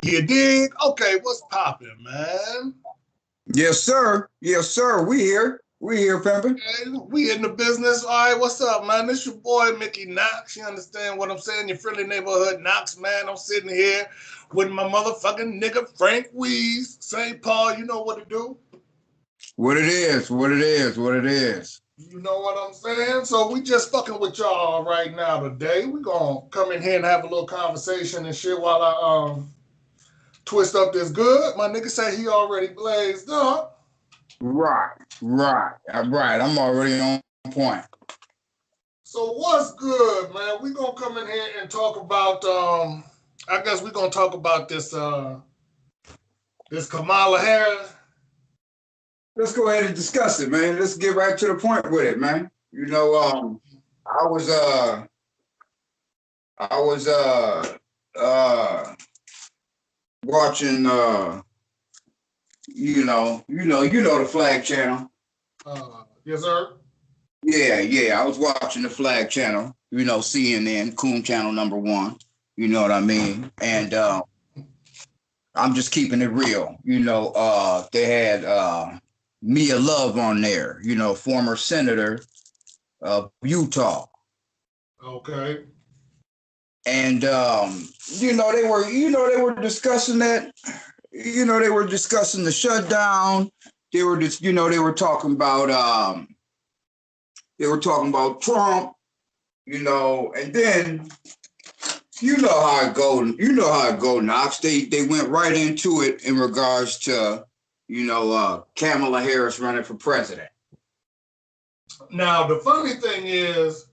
You dig? Okay, what's popping, man? Yes, sir. Yes, sir. We here. We here, pimping. Hey, we in the business. All right, what's up, man? This your boy, Mickey Knox. You understand what I'm saying? Your friendly neighborhood Knox, man. I'm sitting here with my motherfucking nigga, Frank Weeze. St. Paul, you know what to do. What it is, what it is, what it is. You know what I'm saying? So we just fucking with y'all right now today. We gonna come in here and have a little conversation and shit while I twist up this good. My nigga say he already blazed up. Right, right, right. I'm already on point. So what's good, man? We gonna come in here and talk about I guess we gonna talk about this Kamala Harris. Let's go ahead and discuss it, man. Let's get right to the point with it, man. I was I was uh watching you know the flag channel. Yes, sir. Yeah. I was watching the flag channel, CNN, Coon Channel #1. You know what I mean? And I'm just keeping it real. They had Mia Love on there, former senator of Utah. Okay. And they were discussing that, they were discussing the shutdown. They were just, they were talking about Trump, and then you know how it go, Knox. They went right into it in regards to, Kamala Harris running for president. Now the funny thing is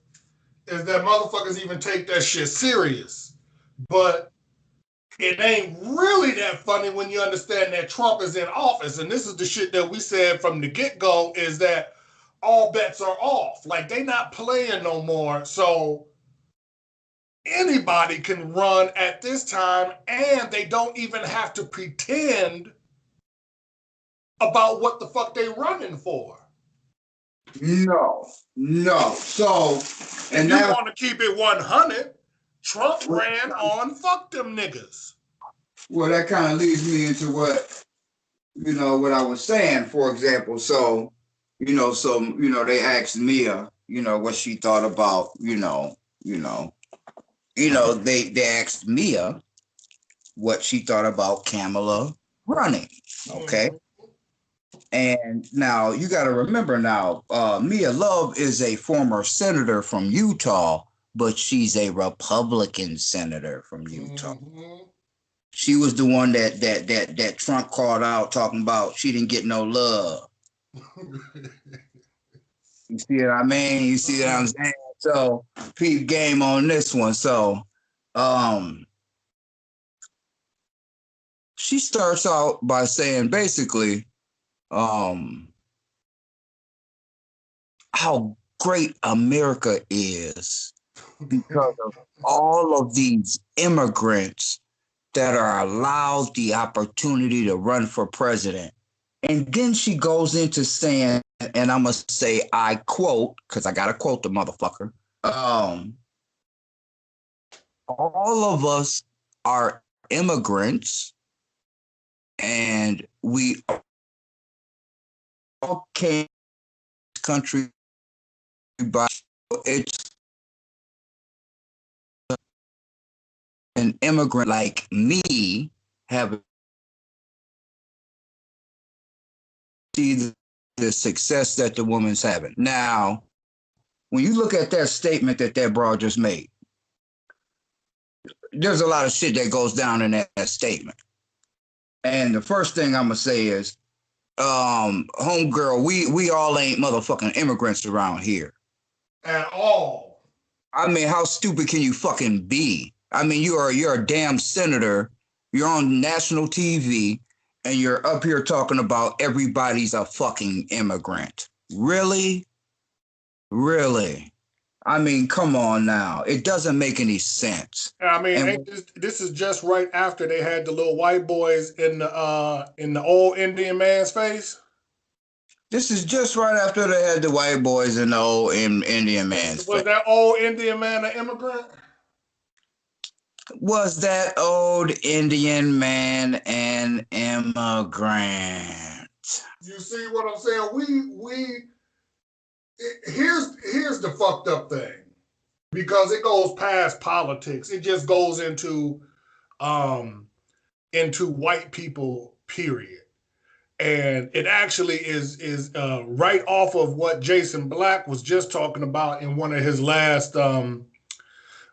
that motherfuckers even take that shit serious. But it ain't really that funny when you understand that Trump is in office. And this is the shit that we said from the get-go is that all bets are off. Like they not playing no more. So anybody can run at this time and they don't even have to pretend about what the fuck they running for. No, no. So, If and you that want to keep it 100, Trump ran on fuck them niggas. well, that kind of leads me into what I was saying. For example, they asked Mia, what she thought about, they asked Mia what she thought about Kamala running. Okay. Mm-hmm. And now you got to remember now, Mia Love is a former senator from Utah, but she's a Republican senator from Utah. Mm-hmm. She was the one that Trump called out talking about she didn't get no love. You see what I mean? You see what I'm saying? So peep game on this one. So um she starts out by saying basically um how great America is because of all of these immigrants that are allowed the opportunity to run for president. And then she goes into saying, and I'm going to say, I quote, because I got to quote the motherfucker. All of us are immigrants and we all came to this country by it's an immigrant like me have see the success that the woman's having. Now, when you look at that statement that broad just made, there's a lot of shit that goes down in that statement. And the first thing I'm gonna say is, homegirl, we all ain't motherfucking immigrants around here. At all. I mean, how stupid can you fucking be? I mean, you're a damn senator. You're on national TV, and you're up here talking about everybody's a fucking immigrant. Really? Really? I mean, come on now. It doesn't make any sense. I mean, And ain't this is just right after they had the little white boys in the old Indian man's face. this is just right after they had the white boys and the old Indian man's Was face. that old Indian man an immigrant? Was that old Indian man an immigrant? You see what I'm saying? Here's the fucked up thing, because it goes past politics. It just goes um into white people, period. And it actually is right off of what Jason Black was just talking about in one of his last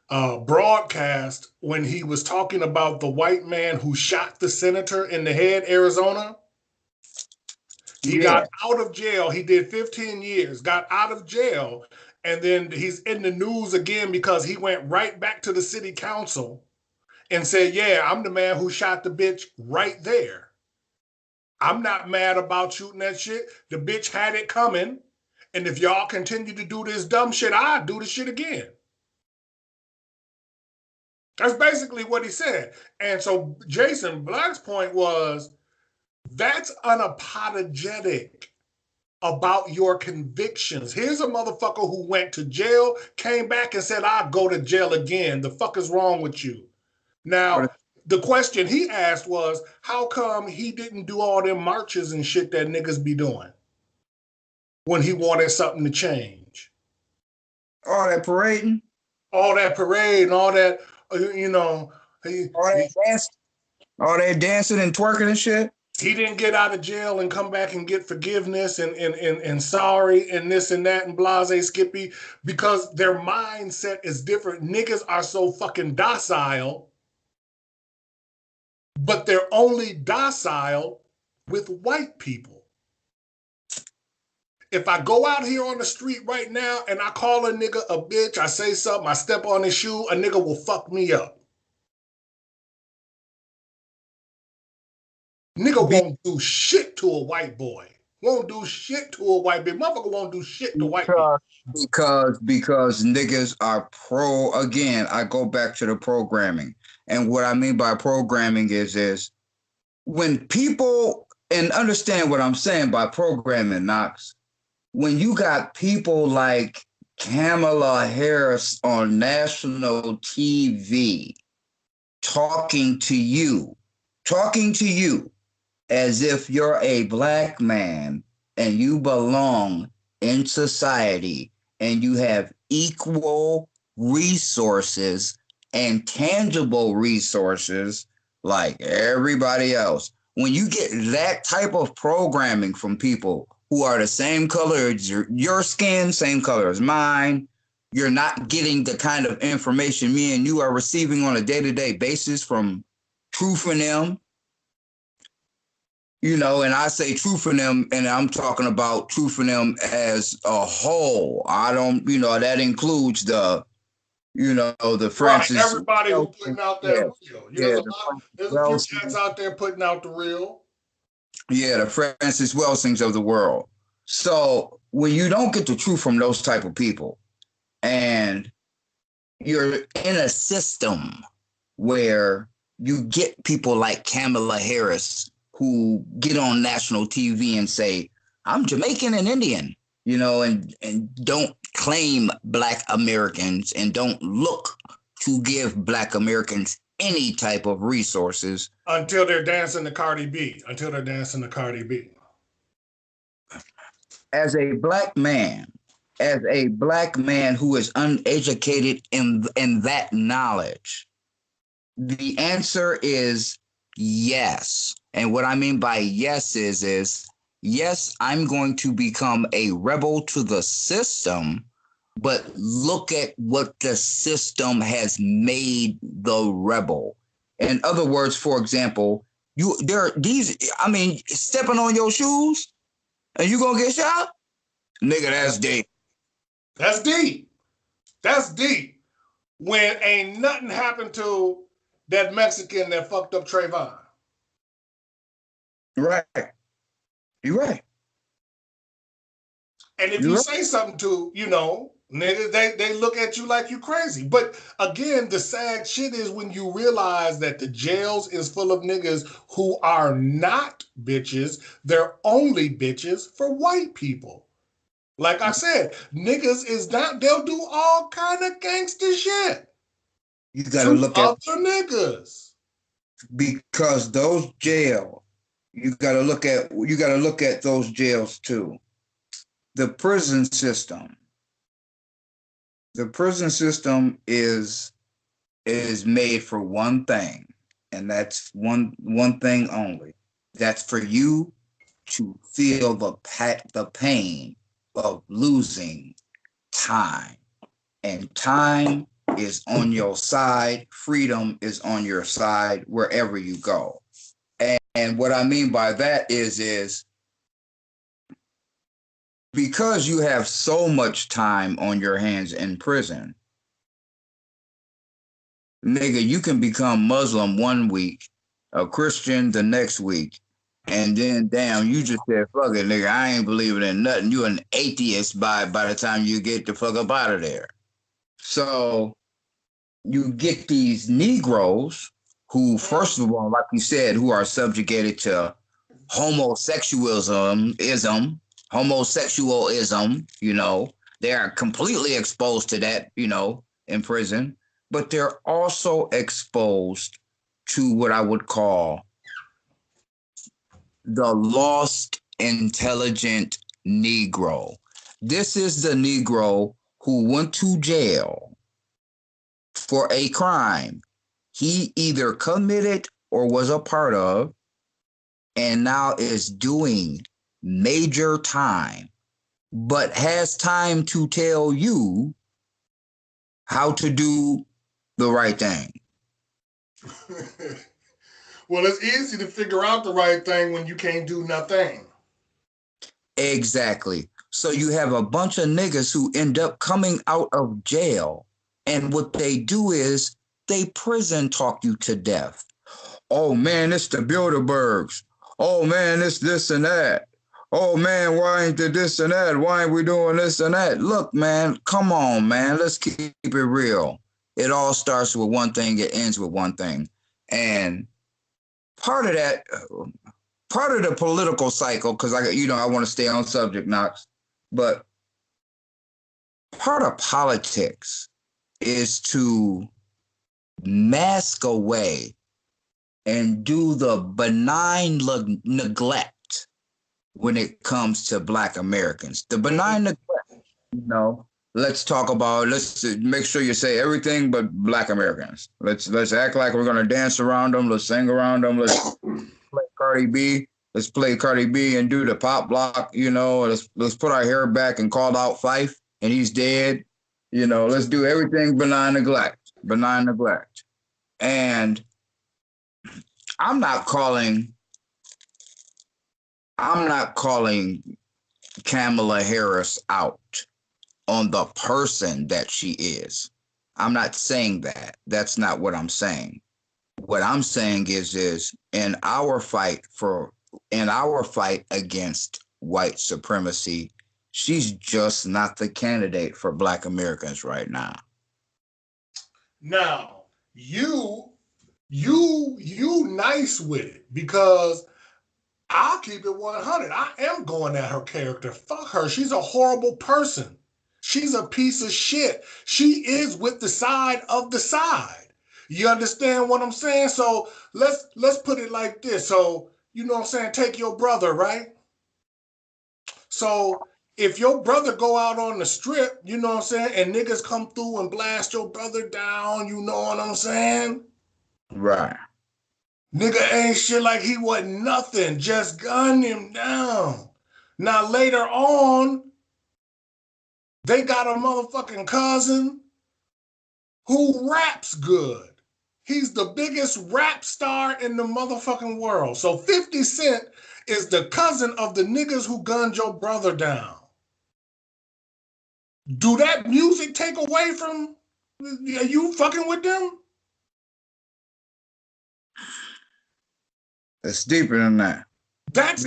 broadcasts, when he was talking about the white man who shot the senator in the head, Arizona. He Yeah. got out of jail. He did 15 years, got out of jail, and then he's in the news again because he went right back to the city council and said, yeah, I'm the man who shot the bitch right there. I'm not mad about shooting that shit. The bitch had it coming. And if y'all continue to do this dumb shit, I'll do the shit again. That's basically what he said. And so Jason Black's point was, that's unapologetic about your convictions. Here's a motherfucker who went to jail, came back and said, I'll go to jail again. The fuck is wrong with you? Now, the question he asked was, how come he didn't do all them marches and shit that niggas be doing when he wanted something to change? All that parading? All that parade and all that, you know, all that dancing and twerking and shit? he didn't get out of jail and come back and get forgiveness and sorry and this and that and blase Skippy, because their mindset is different. Niggas are so fucking docile, but they're only docile with white people. If I go out here on the street right now and I call a nigga a bitch, I say something, I step on his shoe, a nigga will fuck me up. Nigga won't do shit to a white boy. Won't do shit to a white bitch. Motherfucker won't do shit to white people. Because niggas are again, I go back to the programming. And what I mean by programming is when people, and understand what I'm saying by programming, Noxx, when you got people like Kamala Harris on national TV talking to you as if you're a black man and you belong in society and you have equal resources and tangible resources like everybody else. When you get that type of programming from people who are the same color as your skin, same color as mine, you're not getting the kind of information me and you are receiving on a day-to-day basis from Truth in Them. You know, and I say Truth in Them, and I'm talking about Truth in Them as a whole. I don't, that includes the Francis. Right, everybody who putting out that real. There's a few cats out there putting out the real. Yeah, the Francis Welsings of the world. So when you don't get the truth from those type of people, and you're in a system where you get people like Kamala Harris who get on national TV and say, I'm Jamaican and Indian, and don't claim Black Americans and don't look to give Black Americans any type of resources. Until they're dancing to Cardi B. As a black man who is uneducated in that knowledge, the answer is yes. And what I mean by yes is yes, I'm going to become a rebel to the system, but look at what the system has made the rebel. In other words, for example, stepping on your shoes and you gonna get shot? Nigga, that's deep. That's deep. That's deep. When ain't nothing happened to that Mexican that fucked up Trayvon. Right. You're right. And if you say something to, niggas, they look at you like you crazy. But again, the sad shit is when you realize that the jails is full of niggas who are not bitches. They're only bitches for white people. Like I said, niggas is not, they'll do all kind of gangster shit. You got to To look at, other niggas. because those jails, you got to look at those jails too. The prison system. The prison system is made for one thing, and that's one thing only. That's for you to feel the pain of losing time. And time is on your side, freedom is on your side wherever you go. And what I mean by that is because you have so much time on your hands in prison, nigga, you can become Muslim one week, a Christian the next week, and then damn, you just said, fuck it, nigga, I ain't believing in nothing. You an atheist by the time you get the fuck up out of there. So you get these Negroes who, first of all, like you said, who are subjugated to homosexualism, they are completely exposed to that, in prison, but they're also exposed to what I would call the lost intelligent Negro. This is the Negro who went to jail for a crime he either committed or was a part of, and now is doing major time, but has time to tell you how to do the right thing. Well, it's easy to figure out the right thing when you can't do nothing. Exactly. So you have a bunch of niggas who end up coming out of jail, and what they do is they prison talk you to death. Oh man, it's the Bilderbergs. Oh man, it's this and that. Oh man, why ain't there this and that? Why ain't we doing this and that? Look, man, come on, man. Let's keep it real. It all starts with one thing, it ends with one thing. And part of the political cycle, because I want to stay on subject, Knox, but part of politics is to mask away and do the benign neglect when it comes to Black Americans. The benign neglect, let's make sure you say everything but Black Americans. Let's act like we're gonna dance around them. Let's sing around them. Let's play Cardi B. Let's play Cardi B and do the pop block. Let's put our hair back and call out Fife and he's dead. Let's do everything benign neglect. And I'm not calling Kamala Harris out on the person that she is. I'm not saying that. That's not what I'm saying. What I'm saying is in our fight against white supremacy, she's just not the candidate for Black Americans right now. Now, you nice with it, because I'll keep it 100. I am going at her character. Fuck her. She's a horrible person. She's a piece of shit. She is with the side of the side. You understand what I'm saying? So let's put it like this. So, you know what I'm saying? Take your brother, right? So if your brother go out on the strip, you know what I'm saying, and niggas come through and blast your brother down, you know what I'm saying? Right. Nigga ain't shit like he wasn't nothing. Just gun him down. Now later on, they got a motherfucking cousin who raps good. He's the biggest rap star in the motherfucking world. So 50 Cent is the cousin of the niggas who gunned your brother down. Do that music take away from you fucking with them? It's deeper than that. It's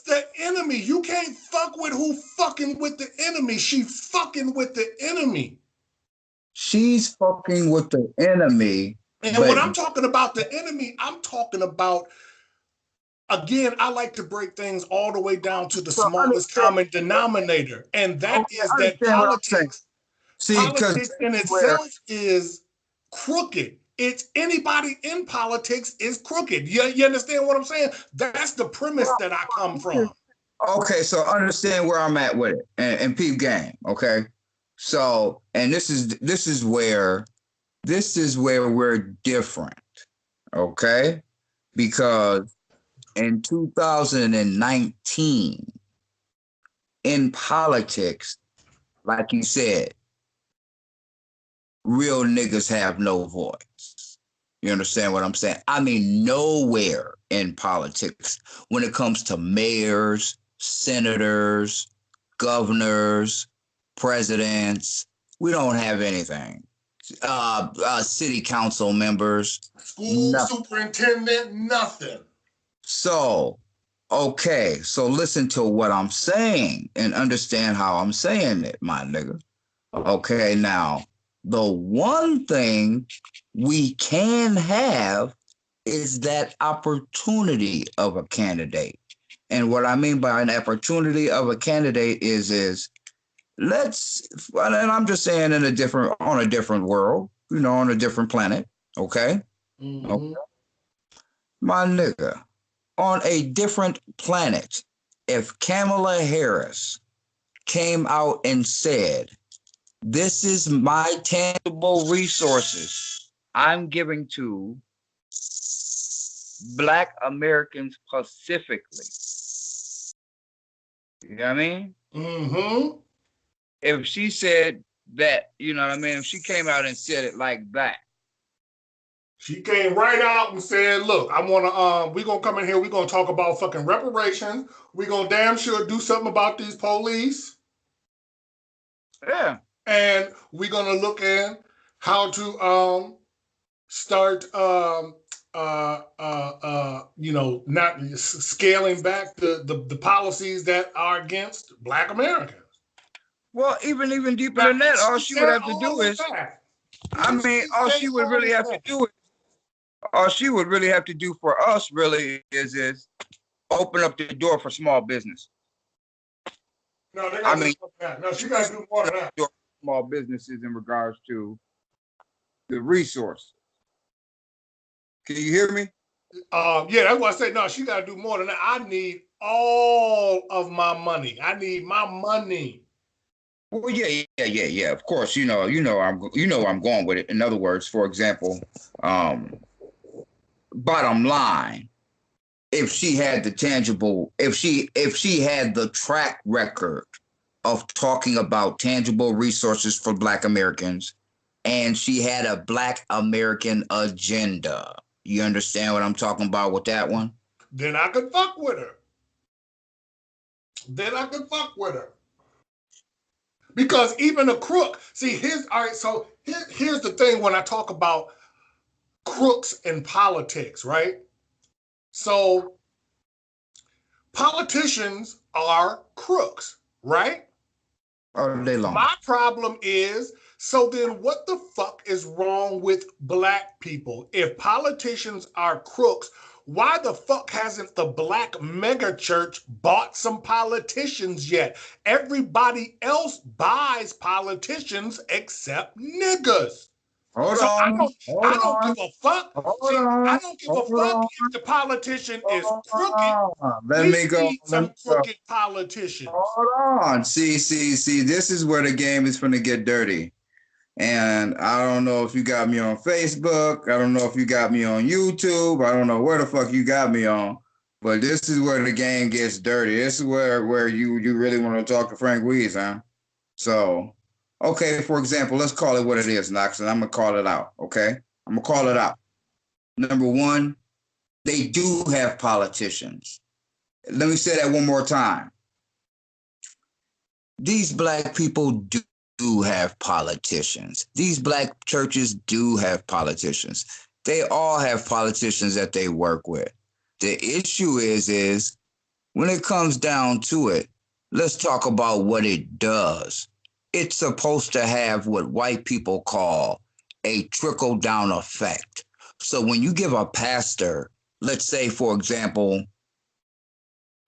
the enemy. You can't fuck with who fucking with the enemy. She fucking with the enemy. She's fucking with the enemy. And when I'm talking about the enemy, I'm talking about, again, I like to break things all the way down to the smallest common denominator. And that is that politics. See, politics in itself is crooked. It's anybody in politics is crooked. You understand what I'm saying? That's the premise that I come from. Okay, so understand where I'm at with it and peep game. Okay, so and this is where we're different. Okay, because in 2019 in politics, like you said, real niggas have no voice. You understand what I'm saying? I mean, nowhere in politics when it comes to mayors, senators, governors, presidents, we don't have anything. City council members, School nothing. superintendent, nothing. So, okay, so listen to what I'm saying and understand how I'm saying it, my nigga. Okay, now, the one thing we can have is that opportunity of a candidate. And what I mean by an opportunity of a candidate is let's, and I'm just saying on a different world, on a different planet, okay? Mm-hmm. Okay. My nigga, on a different planet, if Kamala Harris came out and said, this is my tangible resources I'm giving to Black Americans specifically. You know what I mean? Mm-hmm. If she said that, you know what I mean? If she came out and said it like that. She came right out and said, look, I want to, we're going to come in here. We're going to talk about fucking reparations. We're going to damn sure do something about these police. Yeah. And we're going to look at how to start, not scaling back the policies that are against Black Americans. Well, even deeper than that, all she would have to do is, all she would really have to do is, all she would really have to do for us really is open up the door for small business. No, they got to do that. No, she got to do more than that. Small businesses in regards to the resource. Can you hear me? Yeah, that's why I say no. She got to do more than that. I need all of my money. I need my money. Well, yeah. Of course, I'm going with it. In other words, for example, bottom line, if she had the tangible, if she had the track record of talking about tangible resources for Black Americans, and she had a Black American agenda. You understand what I'm talking about with that one? Then I could fuck with her. Because even a crook, here's the thing when I talk about crooks in politics, right? So politicians are crooks, right? All day long. My problem is, so then what the fuck is wrong with Black people? If politicians are crooks, why the fuck hasn't the Black megachurch bought some politicians yet? Everybody else buys politicians except niggas. Hold on. I don't give a fuck. I don't give a fuck if the politician is crooked. Let me go. Need some crooked politicians. Hold on. See. This is where the game is going to get dirty. And I don't know if you got me on Facebook. I don't know if you got me on YouTube. I don't know where the fuck you got me on. But this is where the game gets dirty. This is where you really want to talk to Frank Weeds, huh? So, okay, for example, let's call it what it is, Noxx, and I'm going to call it out, okay? I'm going to call it out. Number one, they do have politicians. Let me say that one more time. These Black people do have politicians. These Black churches do have politicians. They all have politicians that they work with. The issue is when it comes down to it, let's talk about what it does. It's supposed to have what white people call a trickle-down effect. So when you give a pastor, let's say, for example,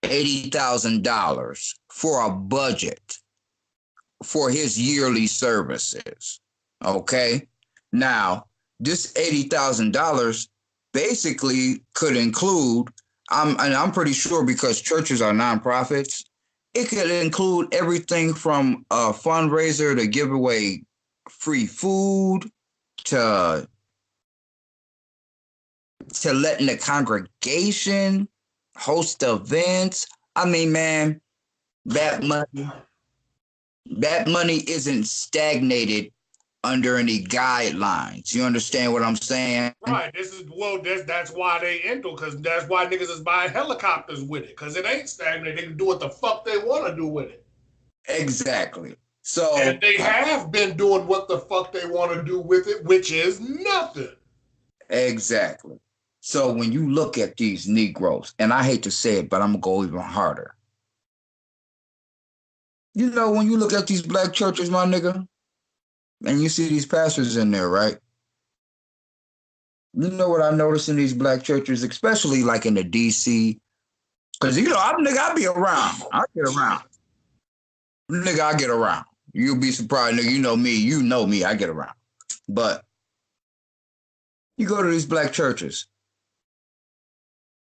$80,000 for a budget for his yearly services, okay? Now, this $80,000 basically could include, I'm pretty sure because churches are nonprofits, it could include everything from a fundraiser to give away free food to letting the congregation host events. I mean, man, that money that money isn't stagnated under any guidelines. You understand what I'm saying? Right. That's why they enter, because that's why niggas is buying helicopters with it, because it ain't stagnant. They can do what the fuck they want to do with it. Exactly. And So they have been doing what the fuck they want to do with it, which is nothing. exactly. So when you look at these Negroes, and I hate to say it, but I'm gonna go even harder. You know, when you look at these black churches, my nigga, and you see these pastors in there, right? You know what I notice in these black churches, especially like in the DC, because you know, I be around. I get around. Nigga, I get around. You'll be surprised, nigga. You know me, I get around. But you go to these black churches,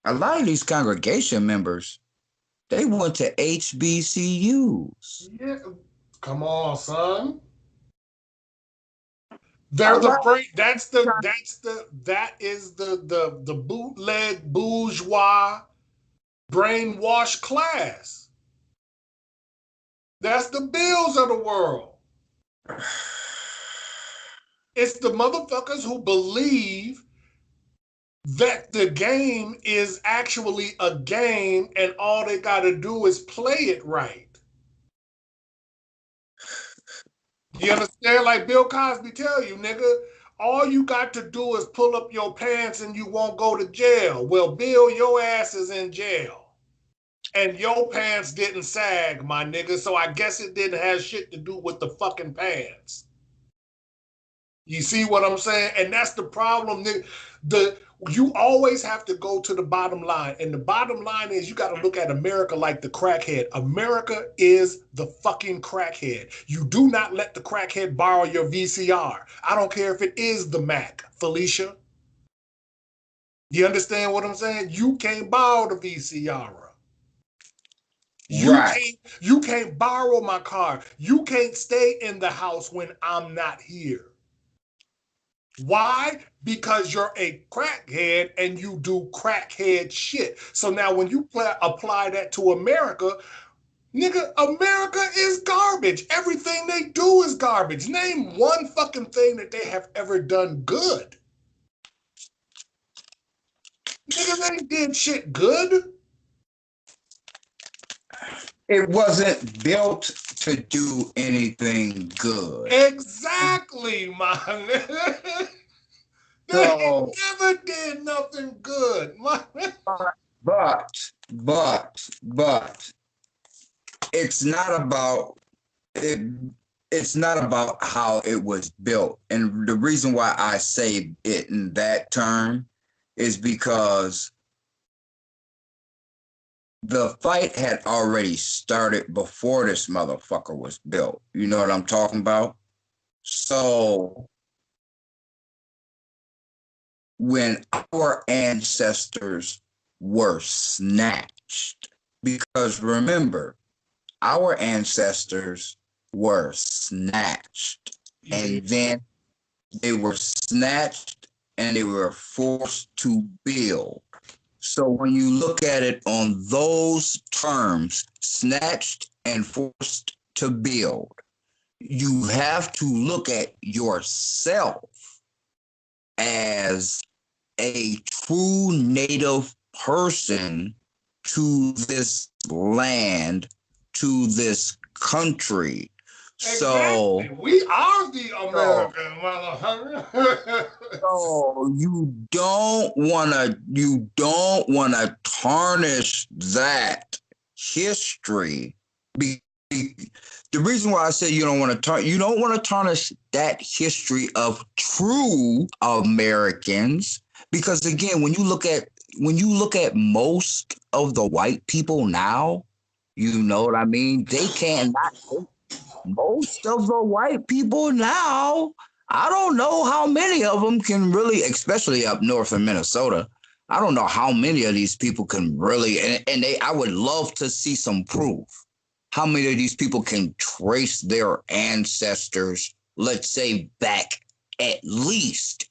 a lot of these congregation members, they went to HBCUs. Yeah. Come on, son. A They're the lot. break. That is the bootleg bourgeois brainwashed class. That's the bills of the world. It's the motherfuckers who believe that the game is actually a game and all they got to do is play it right. You understand? Like Bill Cosby tell you, nigga, all you got to do is pull up your pants and you won't go to jail. Well, Bill, your ass is in jail. And your pants didn't sag, my nigga, so I guess it didn't have shit to do with the fucking pants. You see what I'm saying? And that's the problem, nigga. You always have to go to the bottom line. And the bottom line is you got to look at America like the crackhead. America is the fucking crackhead. You do not let the crackhead borrow your VCR. I don't care if it is the Mac, Felicia. You understand what I'm saying? You can't borrow the VCR. Right. You can't borrow my car. You can't stay in the house when I'm not here. Why? Because you're a crackhead and you do crackhead shit. So now when you apply that to America, nigga, America is garbage. Everything they do is garbage. Name one fucking thing that they have ever done good. Nigga, they did shit good. It wasn't built to do anything good. Exactly, my nigga. They never did nothing good. But it's not about it. It's not about how it was built, and the reason why I say it in that term is because the fight had already started before this motherfucker was built. You know what I'm talking about? So when our ancestors were snatched, because remember, our ancestors were snatched, and then they were snatched and they were forced to build. So when you look at it on those terms, snatched and forced to build, you have to look at yourself as a true native person to this land, to this country. Exactly. So We are the American motherfucker. so you don't wanna tarnish that history. The reason why I say you don't want to tarnish that history of true Americans, because again, when you look at most of the white people now, you know what I mean? They cannot. Most of the white people now, I don't know how many of them can really, especially up north in Minnesota. I don't know how many of these people can really, and they. I would love to see some proof. How many of these people can trace their ancestors, let's say back at least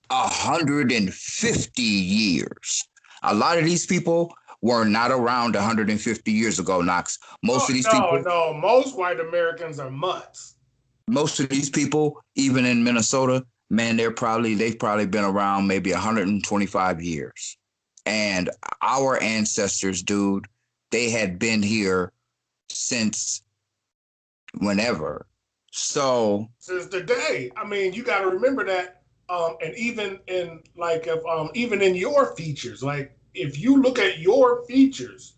150 years? A lot of these people were not around 150 years ago, Knox. Oh, Most of these no, people, no. Most white Americans are mutts. most of these people, even in Minnesota, man, they've probably been around maybe 125 years. And our ancestors, dude, they had been here since whenever. So Since the day. I mean, you got to remember that. And even in like if even in your features, like if you look at your features,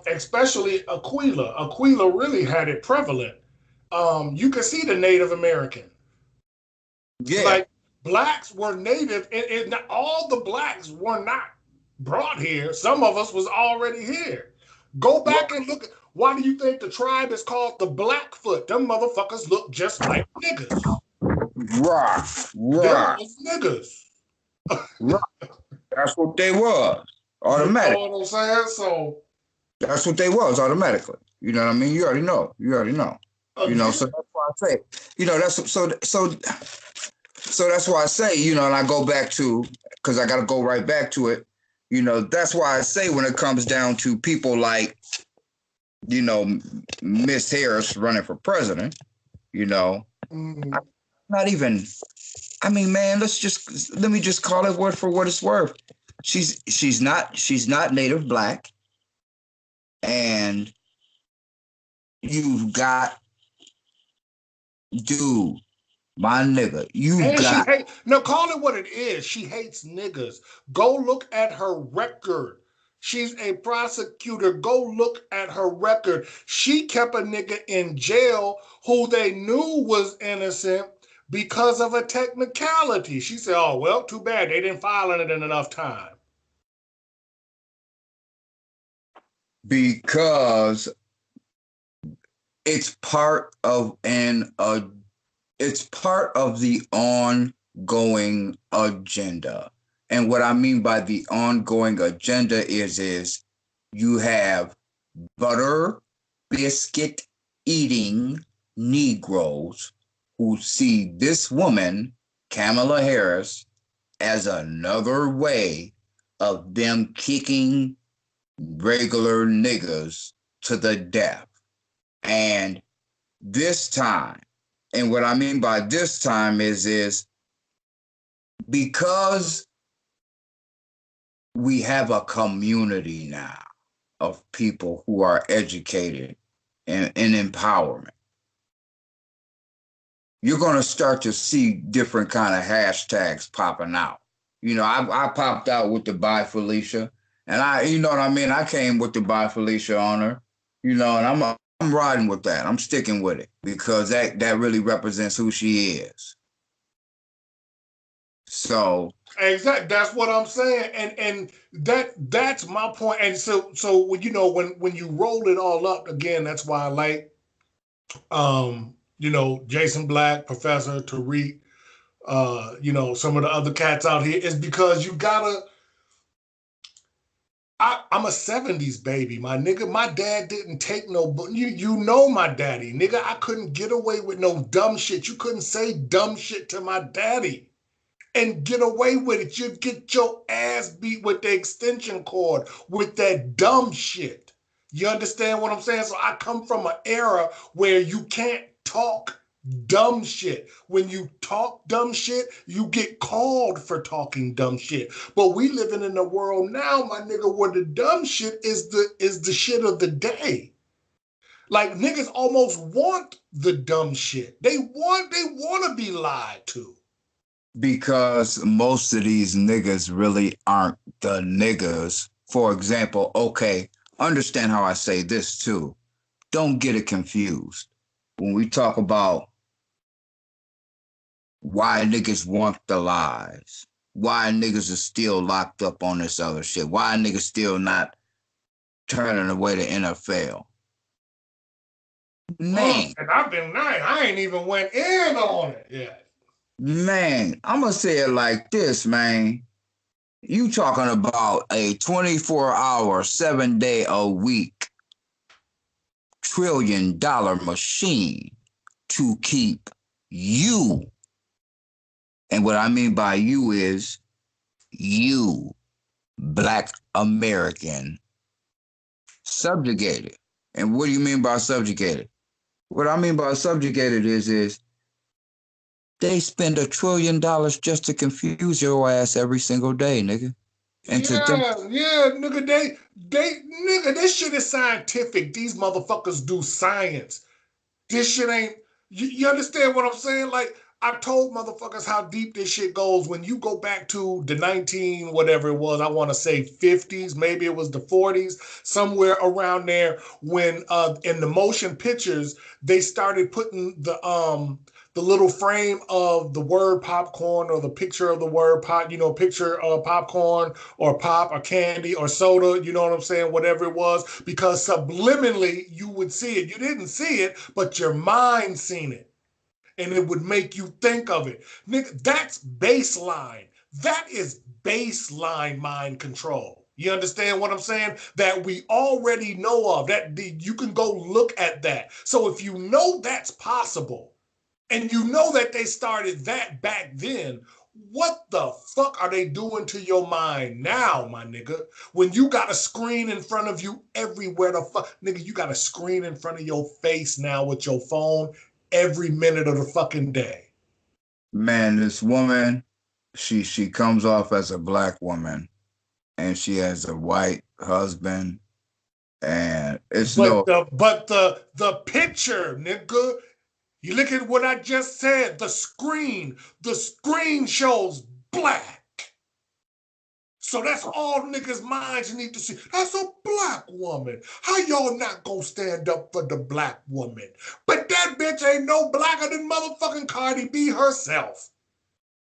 especially Aquila really had it prevalent. You can see the Native American. yeah, Like blacks were native, and not all the blacks were not brought here. Some of us was already here. Go back and look. Why do you think the tribe is called the Blackfoot? Them motherfuckers look just like niggas. rock, Them rock, was niggas. rock. That's what they was. You know Automatic. what I'm saying? So That's what they was automatically. You know what I mean? You already know. You already know. again, So that's why I say, that's so that's why I say, and I go back to, because I got to go right back to it. That's why I say when it comes down to people like, Miss Harris running for president, you know, mm, not even, I mean, man, let me just call it word for what it's worth. She's not native black, and you've got, dude, my nigga, you've and she got, hate. No, call it what it is. She hates niggas. Go look at her record. She's a prosecutor. Go look at her record. She kept a nigga in jail who they knew was innocent because of a technicality. She said, "Oh well, too bad they didn't file it in enough time." because it's part of it's part of the ongoing agenda. And what I mean by the ongoing agenda is you have butter biscuit eating Negroes who see this woman, Kamala Harris, as another way of them kicking regular niggas to the death. And this time, and what I mean by this time is because we have a community now of people who are educated and in empowerment, you're going to start to see different kind of hashtags popping out. I popped out with the Bye Felicia, and you know what I mean? I came with the Bye Felicia on her, and I'm riding with that. I'm sticking with it because that really represents who she is. So Exactly. That's what I'm saying, and that's my point. And so when you roll it all up again, that's why I like Jason Black, Professor Tariq, some of the other cats out here is because you gotta. I'm a '70s baby, my nigga. My dad didn't take no. You know my daddy, nigga. I couldn't get away with no dumb shit. You couldn't say dumb shit to my daddy and get away with it. You'd get your ass beat with the extension cord with that dumb shit. You understand what I'm saying? So I come from an era where you can't talk dumb shit. When you talk dumb shit, you get called for talking dumb shit. But we living in a world now, my nigga, where the dumb shit is the shit of the day. Like niggas almost want the dumb shit. They want to be lied to. because most of these niggas really aren't the niggas. For example, okay, understand how I say this too. Don't get it confused. When we talk about why niggas want the lies, why niggas are still locked up on this other shit, why niggas still not turning away the NFL. Man, And I've been nice. I ain't even went in on it yet. man, I'm gonna say it like this, man. You talking about a 24-hour, 7-day a week $1 trillion machine to keep you. And what I mean by you is you, Black American, subjugated. And what do you mean by subjugated? What I mean by subjugated is they spend $1 trillion just to confuse your ass every single day, nigga. And to think, Yeah, nigga, nigga, this shit is scientific. These motherfuckers do science. This shit ain't, you understand what I'm saying? Like, I told motherfuckers how deep this shit goes when you go back to the 19, whatever it was, I want to say 50s, maybe it was the 40s, somewhere around there when in the motion pictures, they started putting the little frame of the word popcorn or the picture of the word pop, picture of popcorn or pop or candy or soda, you know what I'm saying? Whatever it was, because subliminally you would see it. You didn't see it, but your mind seen it. And it would make you think of it. Nigga, that's baseline. That is baseline mind control. You understand what I'm saying? That we already know of. That you can go look at that. So if you know that's possible, and you know that they started that back then, what the fuck are they doing to your mind now, my nigga? When you got a screen in front of you everywhere the fuck, nigga, you got a screen in front of your face now with your phone every minute of the fucking day. man, this woman, she comes off as a Black woman and she has a white husband and it's But no the picture, nigga, you look at what I just said, the screen shows black. So that's all niggas' minds need to see. That's a Black woman. How y'all not gonna stand up for the Black woman? But that bitch ain't no blacker than motherfucking Cardi B herself.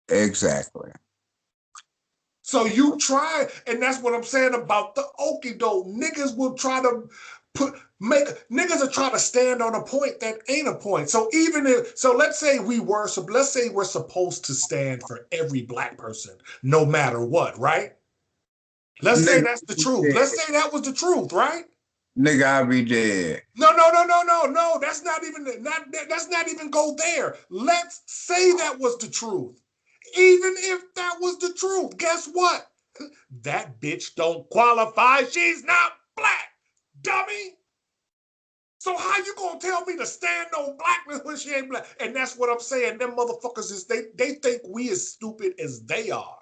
exactly. So you try, and that's what I'm saying about the okie doke. Niggas will try to niggas are trying to stand on a point that ain't a point. So let's say we're supposed to stand for every Black person, no matter what, right? Let's say Nigga, that's the truth. Let's say that was the truth, right? nigga, I be dead. No. That's not even go there. Let's say that was the truth. Even if that was the truth, guess what? That bitch don't qualify. She's not black, dummy. So how you gonna tell me to stand on blackness when she ain't black? And that's what I'm saying. Them motherfuckers they think we as stupid as they are.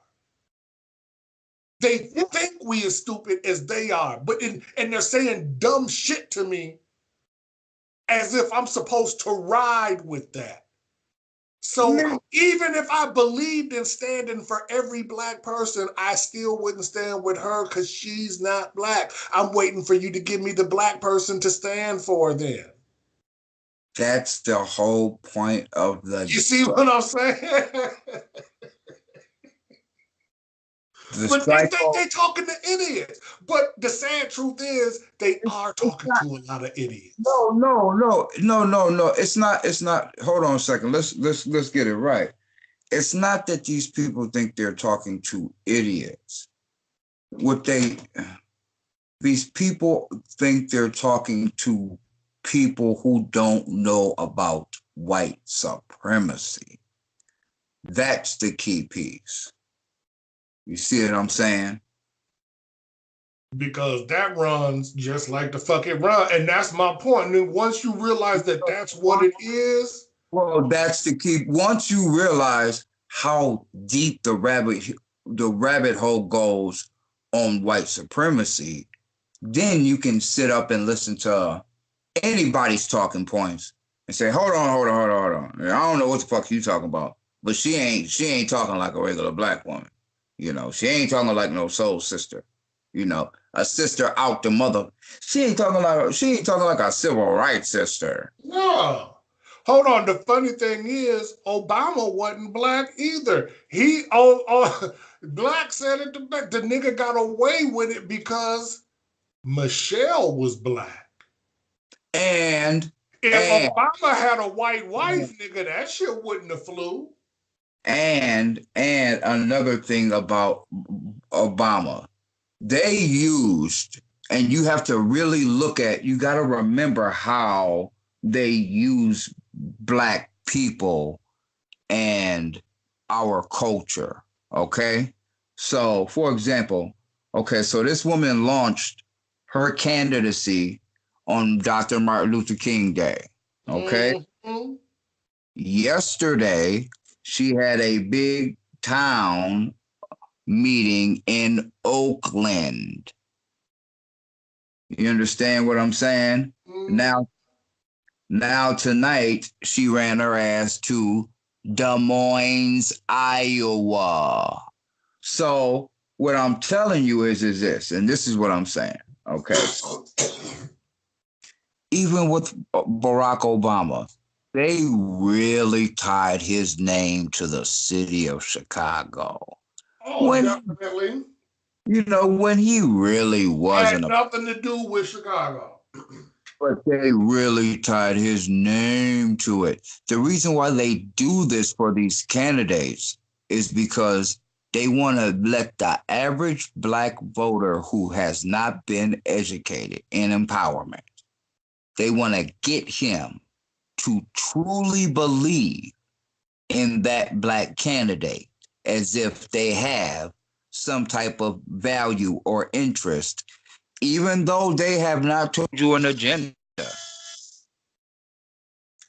They think we as stupid as they are, and they're saying dumb shit to me as if I'm supposed to ride with that. So even if I believed in standing for every Black person, I still wouldn't stand with her because she's not Black. I'm waiting for you to give me the Black person to stand for then. That's the whole point of You see what I'm saying? But they think they talking to idiots. But the sad truth is they are talking to a lot of idiots. No. It's not. Hold on a second. Let's get it right. It's not that these people think they're talking to idiots. What these people think they're talking to people who don't know about white supremacy. That's the key piece. You see what I'm saying? Because that runs just like the fuck it run. And that's my point. And once you realize that that's what it is. Well, that's the key. Once you realize how deep the rabbit hole goes on white supremacy, then you can sit up and listen to anybody's talking points and say, hold on. I don't know what the fuck you talking about. But she ain't talking like a regular Black woman. She ain't talking like no soul sister. A sister out the mother. She ain't talking like a civil rights sister. No. Hold on. The funny thing is, Obama wasn't Black either. Black said it the best. The nigga got away with it because Michelle was Black. And If And Obama had a white wife, nigga, that shit wouldn't have flew. and another thing about Obama, they used, and you have to really look at, you got to remember how they use black people and our culture. Okay. So, for example, okay, so this woman launched her candidacy on Dr. Martin Luther King Day. Okay. Mm-hmm. Yesterday, she had a big town meeting in Oakland. You understand what I'm saying? Mm-hmm. Now tonight she ran her ass to Des Moines, Iowa. So what I'm telling you is this, and this is what I'm saying. Okay. Even with Barack Obama, they really tied his name to the city of Chicago. Oh, When definitely. when he really Had wasn't a, nothing to do with Chicago. but they really tied his name to it. The reason why they do this for these candidates is because they want to let the average black voter who has not been educated in empowerment, they want to get him to truly believe in that black candidate as if they have some type of value or interest, even though they have not told you an agenda.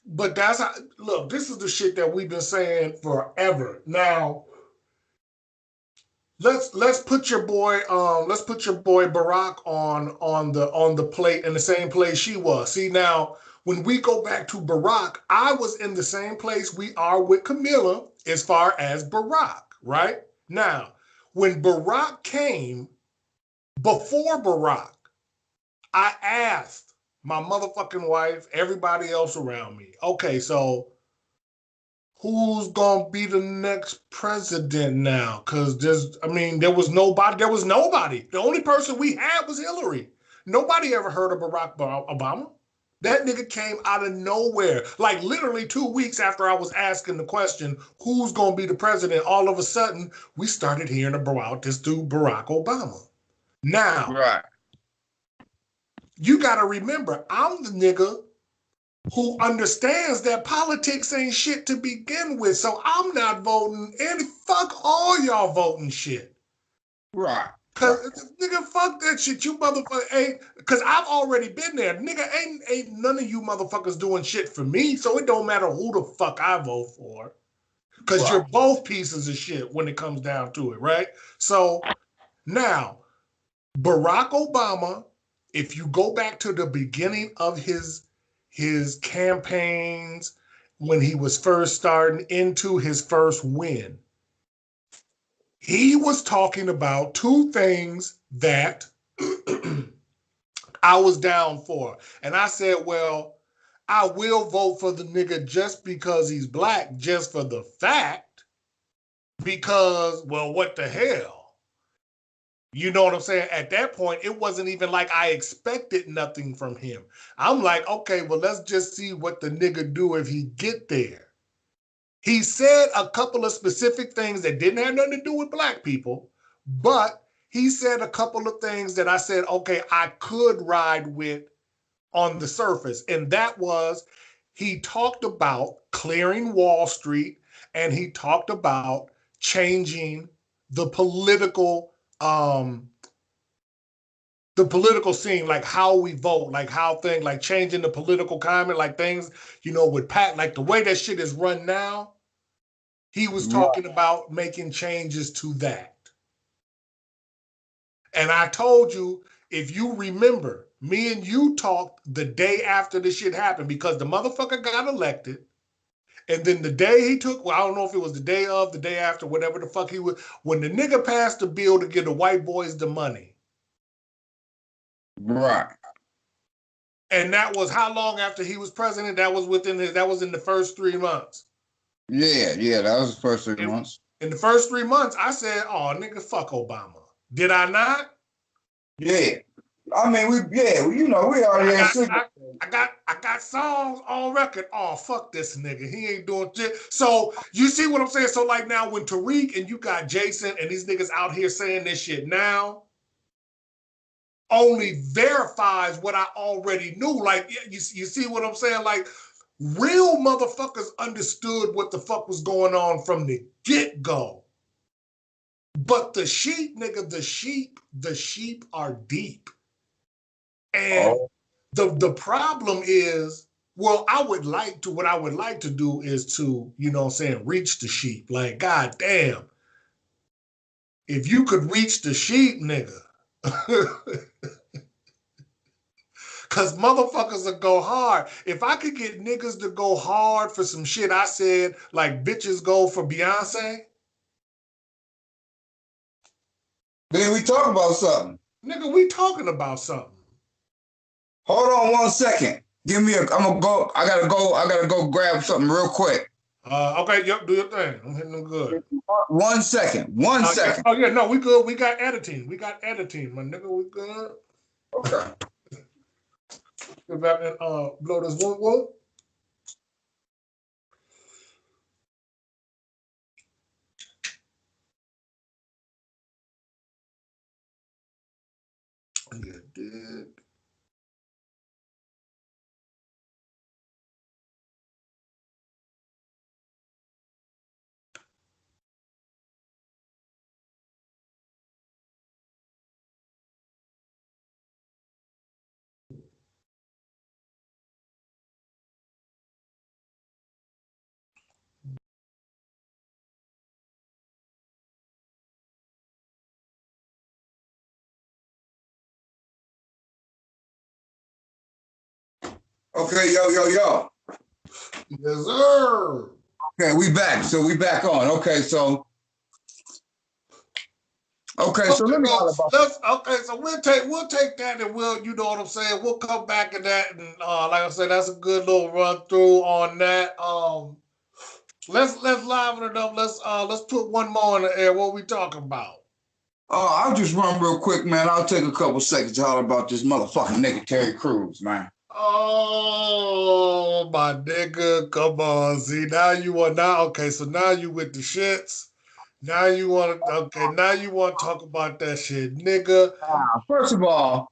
But that's how, look, this is the shit that we've been saying forever. Now, let's put your boy Barack on the plate in the same place she was. See, now when we go back to Barack, I was in the same place we are with Camilla as far as Barack, right? Now, when Barack came, before Barack, I asked my motherfucking wife, everybody else around me, okay, so who's gonna be the next president now? Because there was nobody. The only person we had was Hillary. Nobody ever heard of Barack Obama. That nigga came out of nowhere. Like literally 2 weeks after I was asking the question, who's gonna be the president? All of a sudden, we started hearing about this dude, Barack Obama. Now, Right. you gotta remember, I'm the nigga who understands that politics ain't shit to begin with. So I'm not voting any, fuck all y'all voting shit. Right. Cause nigga, fuck that shit. You motherfucker ain't, cause I've already been there. Nigga, ain't none of you motherfuckers doing shit for me. So it don't matter who the fuck I vote for. Cause Right. you're both pieces of shit when it comes down to it, right? So now, Barack Obama, if you go back to the beginning of his campaigns when he was first starting into his first win, he was talking about two things that I was down for. And I said, well, I will vote for the nigga just because he's black, just for the fact, because, well, what the hell? You know what I'm saying? At that point, it wasn't even like I expected nothing from him. I'm like, okay, well, let's just see what the nigga do if he get there. He said a couple of specific things that didn't have nothing to do with black people, but he said a couple of things that I said, okay, I could ride with on the surface. And that was, he talked about clearing Wall Street and he talked about changing the political scene, like how we vote, like how things, like changing the political climate, like things, with Pat, like the way that shit is run now, he was Right. talking about making changes to that. And I told you, if you remember, me and you talked the day after this shit happened because the motherfucker got elected. And then the day he took, well, I don't know if it was the day of, the day after, whatever the fuck he was, when the nigga passed the bill to give the white boys the money. Right. And that was how long after he was president? That was that was in the first 3 months. Yeah, that was the first 3 months. In the first 3 months, I said, oh, nigga, fuck Obama. Did I not? Yeah. I mean, we already I had got, six. I got songs on record. Oh, fuck this nigga. He ain't doing shit. So you see what I'm saying? So like now when Tariq and you got Jason and these niggas out here saying this shit now, only verifies what I already knew. Like, you see what I'm saying? Like, real motherfuckers understood what the fuck was going on from the get-go. But the sheep, nigga, the sheep are deep. And Oh, the problem is, well, what I would like to do is to, you know what I'm saying, reach the sheep. Like, god damn, if you could reach the sheep, nigga. Cause motherfuckers will go hard. If I could get niggas to go hard for some shit I said, like bitches go for Beyonce, then we talk about something. nigga, we talking about something. Hold on 1 second. I'm gonna go. I gotta go grab something real quick. Okay, yep, do your thing. I'm hitting them good. 1 second. One Yeah, second. oh yeah, no, we good. We got editing. We got editing, my nigga. We good. Okay. Get back and blow this one. Yeah, dig. Okay, yo. Yes, sir. Okay, we back. So we back on. Okay, so Okay, let me well, holler about so we'll take that and we'll, you know what I'm saying, we'll come back to that and like I said, that's a good little run through on that. Let's liven it up. Let's put one more in the air. What we talking about? I'll just run real quick, man. I'll take a couple seconds to holler about this motherfucking nigga Terry Crews, man. Oh my nigga, come on. See, now you want okay, so now you with the shits. Now you want to talk about that shit, nigga. First of all,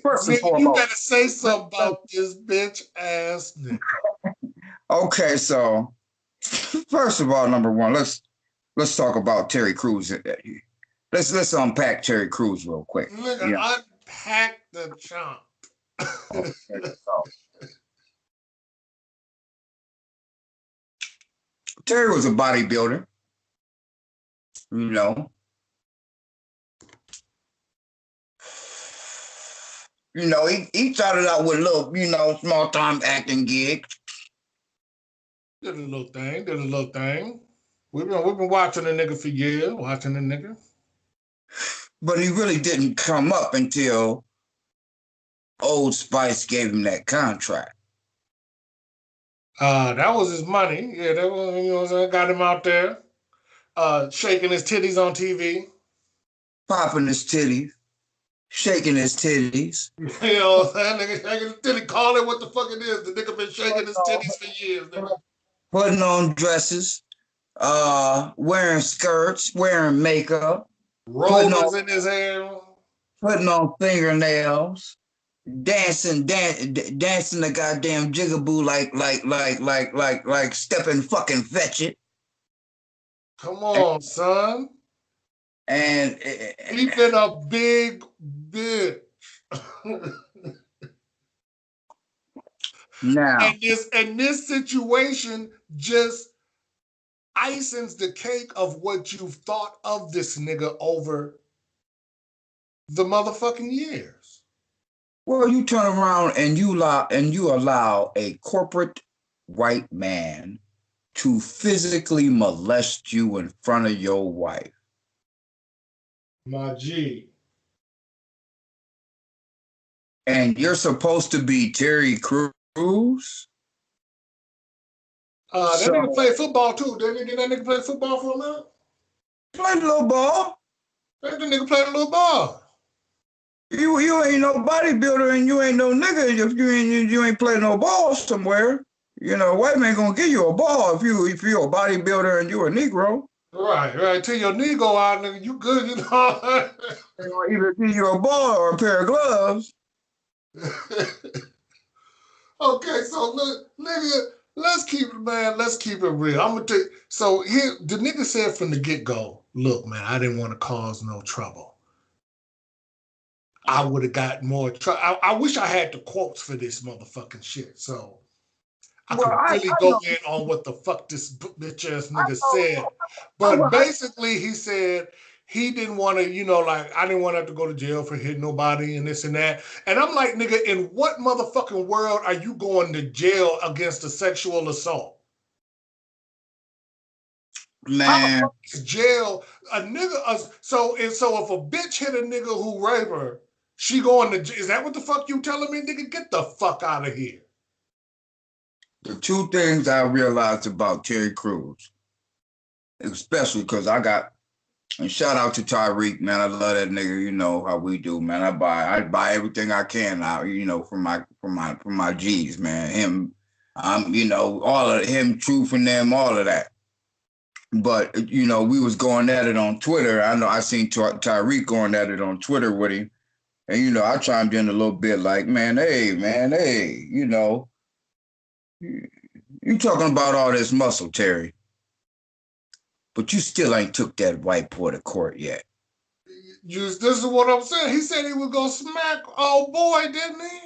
first and Nigga, you foremost, better say something about this bitch ass nigga. okay, so first of all, number one, let's talk about Terry Crews. Let's unpack Terry Crews real quick. Nigga, Yeah. unpack the chunk. Okay, so Terry was a bodybuilder, you know. He started out with a little, small time acting gig. Did a little thing. We've been watching the nigga for years, watching the nigga. But he really didn't come up until Old Spice gave him that contract. That was his money. Yeah, that was, you know what I'm saying, got him out there, shaking his titties on TV. Popping his titties, shaking his titties. You know what I'm saying? Nigga shaking his titty, call it what the fuck it is. The nigga been shaking his titties for years, nigga. Putting on dresses, wearing skirts, wearing makeup, Rollers in his hair. putting on fingernails, dancing the goddamn jigaboo like stepping fucking fetch it. Come on, son. And He been a big bitch. now, And this situation just icens the cake of what you've thought of this nigga over the motherfucking years. well, you turn around and you allow a corporate white man to physically molest you in front of your wife. My G. And you're supposed to be Terry Crews? That nigga played football too. Didn't that nigga play football for a minute? Played a little ball. That nigga played a little ball. You ain't no bodybuilder and you ain't no nigga if you ain't playing no ball somewhere. You know, white man gonna give you a ball if you're a bodybuilder and you a Negro. Right. Till your knee go out, nigga, you good, you know. They gonna either give you a ball or a pair of gloves. Okay, so look, nigga, let's keep it, man. Let's keep it real. I'm gonna take. So here, the nigga said from the get go, look, man, I didn't want to cause no trouble. I would have got more trouble. I wish I had the quotes for this motherfucking shit, so I Well, could I really go know. in on what the fuck this bitch ass nigga said. But I, basically, he said he didn't want to, like I didn't want to have to go to jail for hitting nobody and this and that. And I'm like, nigga, in what motherfucking world are you going to jail against a sexual assault? How the man, fuck is jail a nigga? So if a bitch hit a nigga who rape her, she going to? Is that what the fuck you telling me, nigga? Get the fuck out of here. the two things I realized about Terry Crews, especially because and shout out to Tyreek, man. I love that nigga. You know how we do, man. I buy everything I can now, from my G's, man. Him, all of him, Truth and them, all of that. But we was going at it on Twitter. I know I seen Tyreek going at it on Twitter with him, and I chimed in a little bit like, man, hey, you talking about all this muscle, Terry, but you still ain't took that white boy to court yet. This is what I'm saying. He said he was gonna smack old boy, didn't he?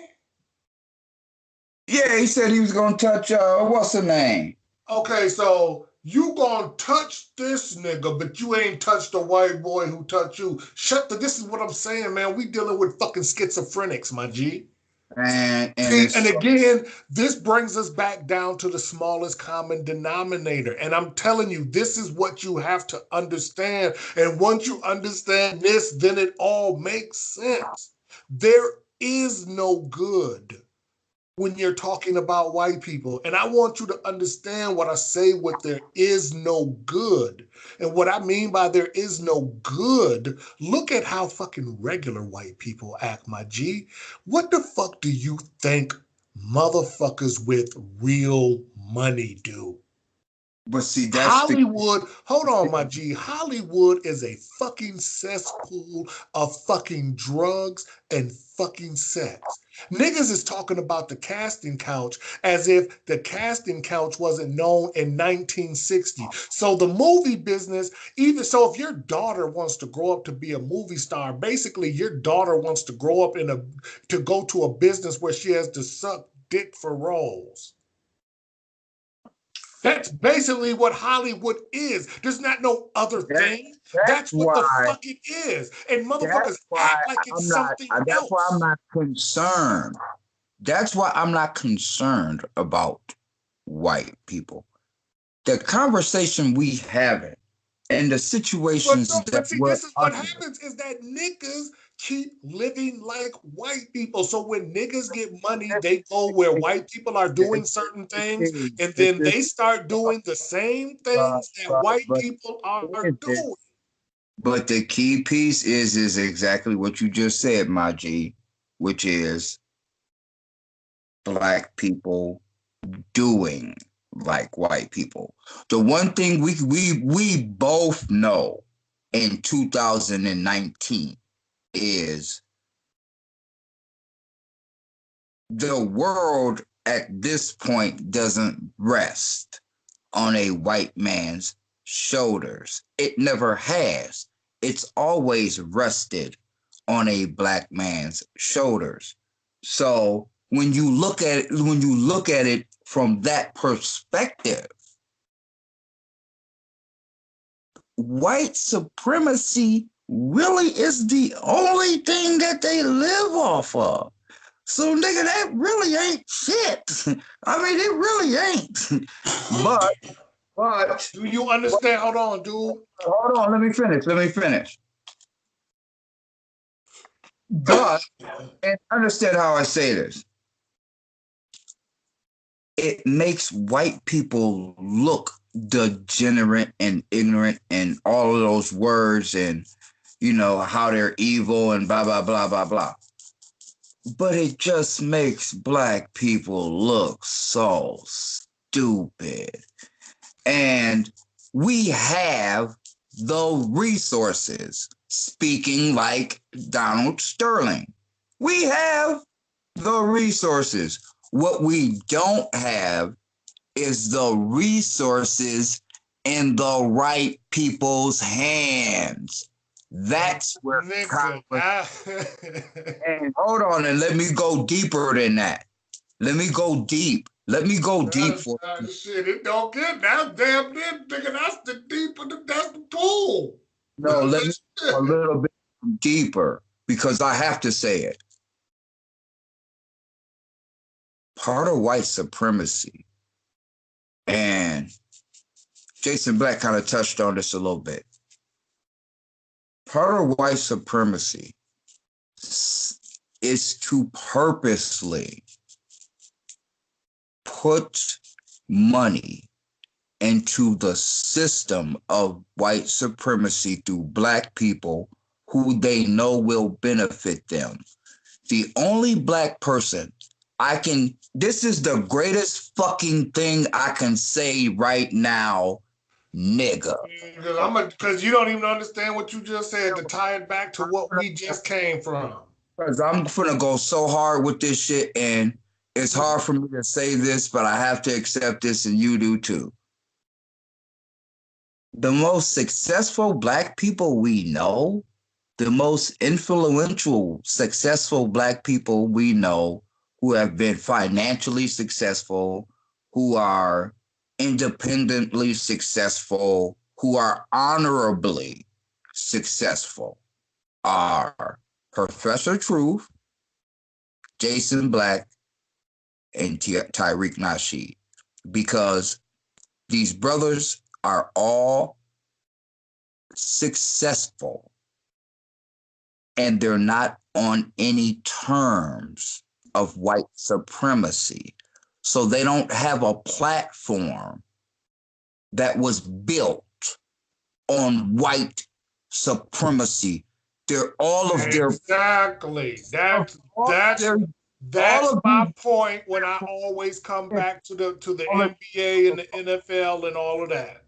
Yeah, he said he was gonna touch what's her name? Okay, so you gonna touch this nigga, but you ain't touched the white boy who touched you. This is what I'm saying, man. We dealing with fucking schizophrenics, my G. And See, it's and again, this brings us back down to the smallest common denominator. And I'm telling you, this is what you have to understand. And once you understand this, then it all makes sense. There is no good when you're talking about white people. And I want you to understand what I say with there is no good. And what I mean by there is no good, look at how fucking regular white people act, my G. What the fuck do you think motherfuckers with real money do? but see that's the Hollywood, hold on, my G. Hollywood is a fucking cesspool of fucking drugs and fucking sex. Niggas is talking about the casting couch as if the casting couch wasn't known in 1960. So the movie business, even so, if your daughter wants to grow up to be a movie star, basically your daughter wants to grow up to go to a business where she has to suck dick for roles. That's basically what Hollywood is. There's not no other that, thing. that's That's what the why fuck it is. And that's motherfuckers why act like it's I'm not something that's why I'm else. not concerned. That's why I'm not concerned about white people. The conversation we having and the But situations no, that but see, we're this is what under. happens is that niggas keep living like white people. So when niggas get money, they go where white people are doing certain things, and then they start doing the same But, things that white but people are is it? doing. But the key piece is exactly what you just said, my G, which is black people doing like white people. The one thing we both know in 2019 is the world at this point doesn't rest on a white man's shoulders. It never has. It's always rested on a black man's shoulders. So when you look at it from that perspective, white supremacy really is the only thing that they live off of. So nigga, that really ain't shit. I mean, it really ain't. But but Do you understand? Hold on, dude. hold on, let me finish. Let me finish. But and understand how I say this. It makes white people look degenerate and ignorant and all of those words and how they're evil and blah, blah, blah, blah, blah. But it just makes black people look so stupid. And we have the resources, speaking like Donald Sterling. We have the resources. What we don't have is the resources in the right people's hands. That's where Nigga, and hold on, and let me go deeper than that. Let me go deep. Let me go deep for shit. It don't get that damn deep, nigga. That's the deeper. That's the pool. No, let me go a little bit deeper because I have to say it. Part of white supremacy, and Jason Black kind of touched on this a little bit. Part of white supremacy is to purposely put money into the system of white supremacy through black people who they know will benefit them. The only black person this is the greatest fucking thing I can say right now, nigga. Because you don't even understand what you just said to tie it back to what we just came from. Because I'm gonna go so hard with this shit, and it's hard for me to say this, but I have to accept this, and you do too. The most successful black people we know, the most influential, successful black people we know who have been financially successful, who are independently successful, who are honorably successful are Professor Truth, Jason Black, and Tariq Nasheed, because these brothers are all successful and they're not on any terms of white supremacy. So they don't have a platform that was built on white supremacy. They're all of their exactly. That's my point when I always come back to the NBA and the NFL and all of that.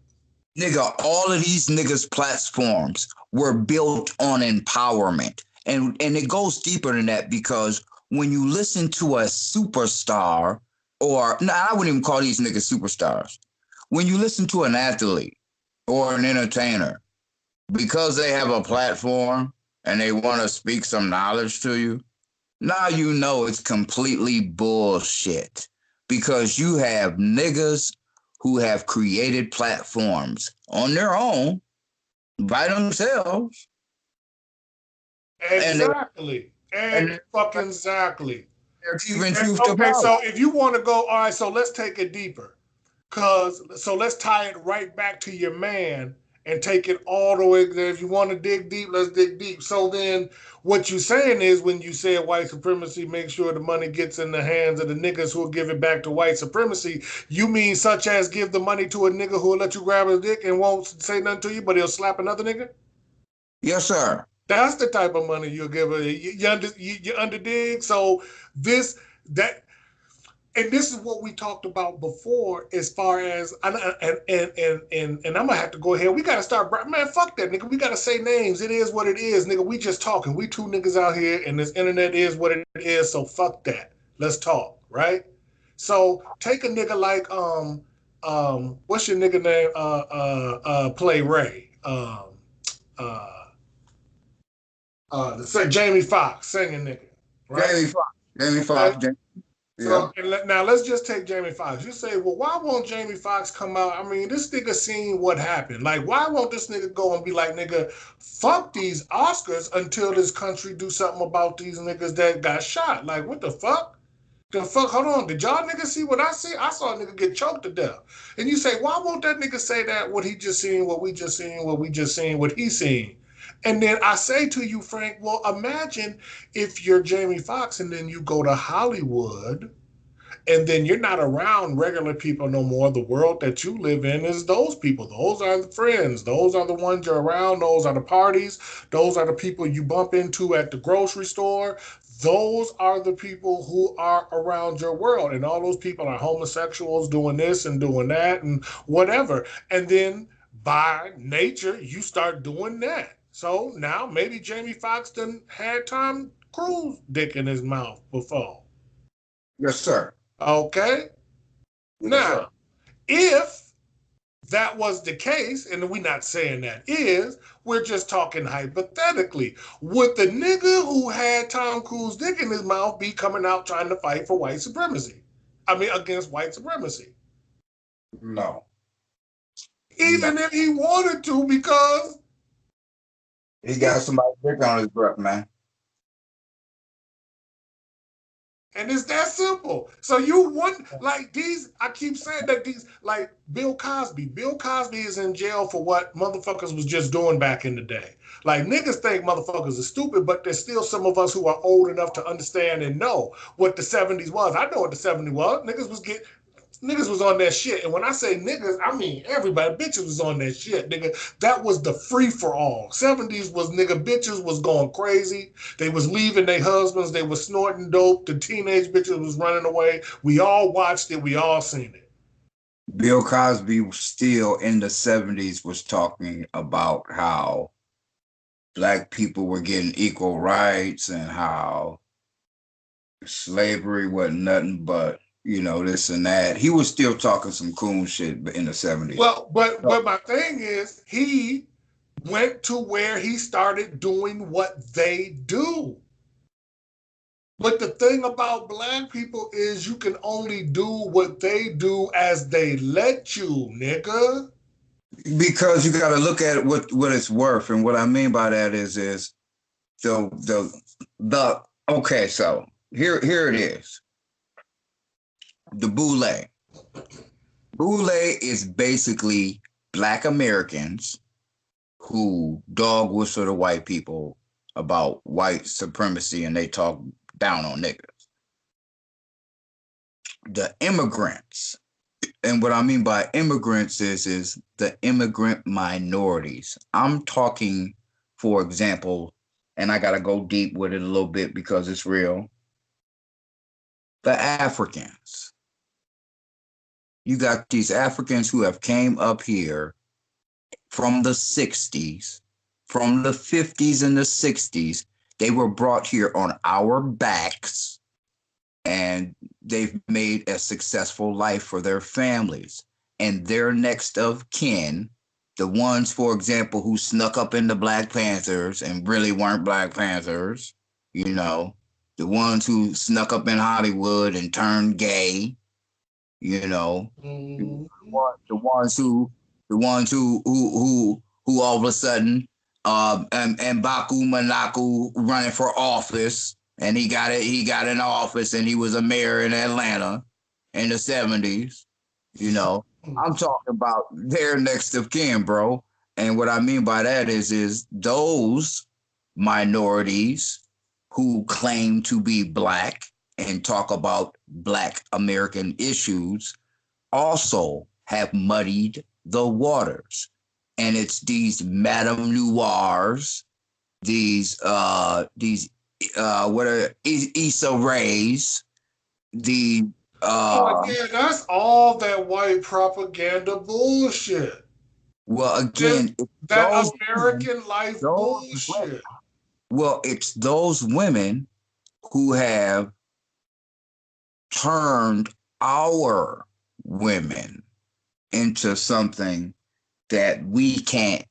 Nigga, all of these niggas' platforms were built on empowerment. And it goes deeper than that because when you listen to a superstar, I wouldn't even call these niggas superstars. When you listen to an athlete or an entertainer, because they have a platform and they want to speak some knowledge to you, now you know it's completely bullshit because you have niggas who have created platforms on their own by themselves. Exactly. Exactly. They're keeping truth to power. Okay, so if you want to go, all right, so let's take it deeper. So let's tie it right back to your man and take it all the way there. If you want to dig deep, let's dig deep. So then what you're saying is when you say white supremacy, make sure the money gets in the hands of the niggas who'll give it back to white supremacy. You mean such as give the money to a nigga who'll let you grab his dick and won't say nothing to you, but he'll slap another nigga? Yes, sir. That's the type of money you'll give her. You underdig? So and this is what we talked about before as far as, and I'm going to have to go ahead. We got to start, man, fuck that, nigga. We got to say names. It is what it is, nigga. We just talking. We two niggas out here, and this internet is what it is, so fuck that. Let's talk, right? So take a nigga like, what's your nigga name? Play Ray. Say Jamie Foxx, singing nigga. Right? Jamie Foxx. Okay. So now let's just take Jamie Foxx. You say, well, why won't Jamie Foxx come out? I mean, this nigga seen what happened. Like, why won't this nigga go and be like, nigga, fuck these Oscars until this country do something about these niggas that got shot? Like, what the fuck? The fuck? Hold on. Did y'all niggas see what I see? I saw a nigga get choked to death. And you say, why won't that nigga say that? What he just seen, what we just seen, what we just seen, what he seen? And then I say to you, Frank, well, imagine if you're Jamie Foxx and then you go to Hollywood And then you're not around regular people no more. The world that you live in is those people. Those are the friends. Those are the ones you're around. Those are the parties. Those are the people you bump into at the grocery store. Those are the people who are around your world. And all those people are homosexuals doing this and doing that and whatever. And then by nature, you start doing that. So now maybe Jamie Foxx done had Tom Cruise dick in his mouth before. Yes, sir. Okay. Yes, sir. Now, if that was the case, and we're not saying that is, we're just talking hypothetically. Would the nigga who had Tom Cruise dick in his mouth be coming out trying to fight for white supremacy? I mean, against white supremacy. No. Even if he wanted to, because he got somebody dick on his breath, man. and it's that simple. So you want like these, I keep saying that these like Bill Cosby. Bill Cosby is in jail for what motherfuckers was just doing back in the day. Like niggas think motherfuckers are stupid, but there's still some of us who are old enough to understand and know what the 70s was. I know what the 70s was. Niggas was on that shit. And when I say niggas, I mean everybody. Bitches was on that shit, nigga. That was the free for all. 70s was nigga, bitches was going crazy. They was leaving their husbands. They was snorting dope. The teenage bitches was running away. We all watched it. We all seen it. Bill Cosby still in the 70s was talking about how black people were getting equal rights and how slavery wasn't nothing but, this and that. He was still talking some cool shit in the 70s. Well, but my thing is, he went to where he started doing what they do. But the thing about black people is you can only do what they do as they let you, nigga. Because you got to look at what it's worth, and what I mean by that is the okay. So here it is. The boule. Boule is basically black Americans who dog whistle to white people about white supremacy, and they talk down on niggas. The immigrants, and what I mean by immigrants is the immigrant minorities. I'm talking, for example, and I got to go deep with it a little bit because it's real. The Africans. You got these Africans who have came up here from the 60s, from the 50s and the 60s. They were brought here on our backs, and they've made a successful life for their families. And their next of kin, the ones, for example, who snuck up in the Black Panthers and really weren't Black Panthers, the ones who snuck up in Hollywood and turned gay, Mm-hmm. the ones who all of a sudden, and Baku Manaku running for office, and he got an office, and he was a mayor in Atlanta in the 70s. I'm talking about their next of kin, bro. And what I mean by that is those minorities who claim to be black and talk about black American issues also have muddied the waters. And it's these Madame Noirs, these what are Issa Rays, Yeah, that's all that white propaganda bullshit. well, again, That American life bullshit. Well, it's those women who have turned our women into something that we can't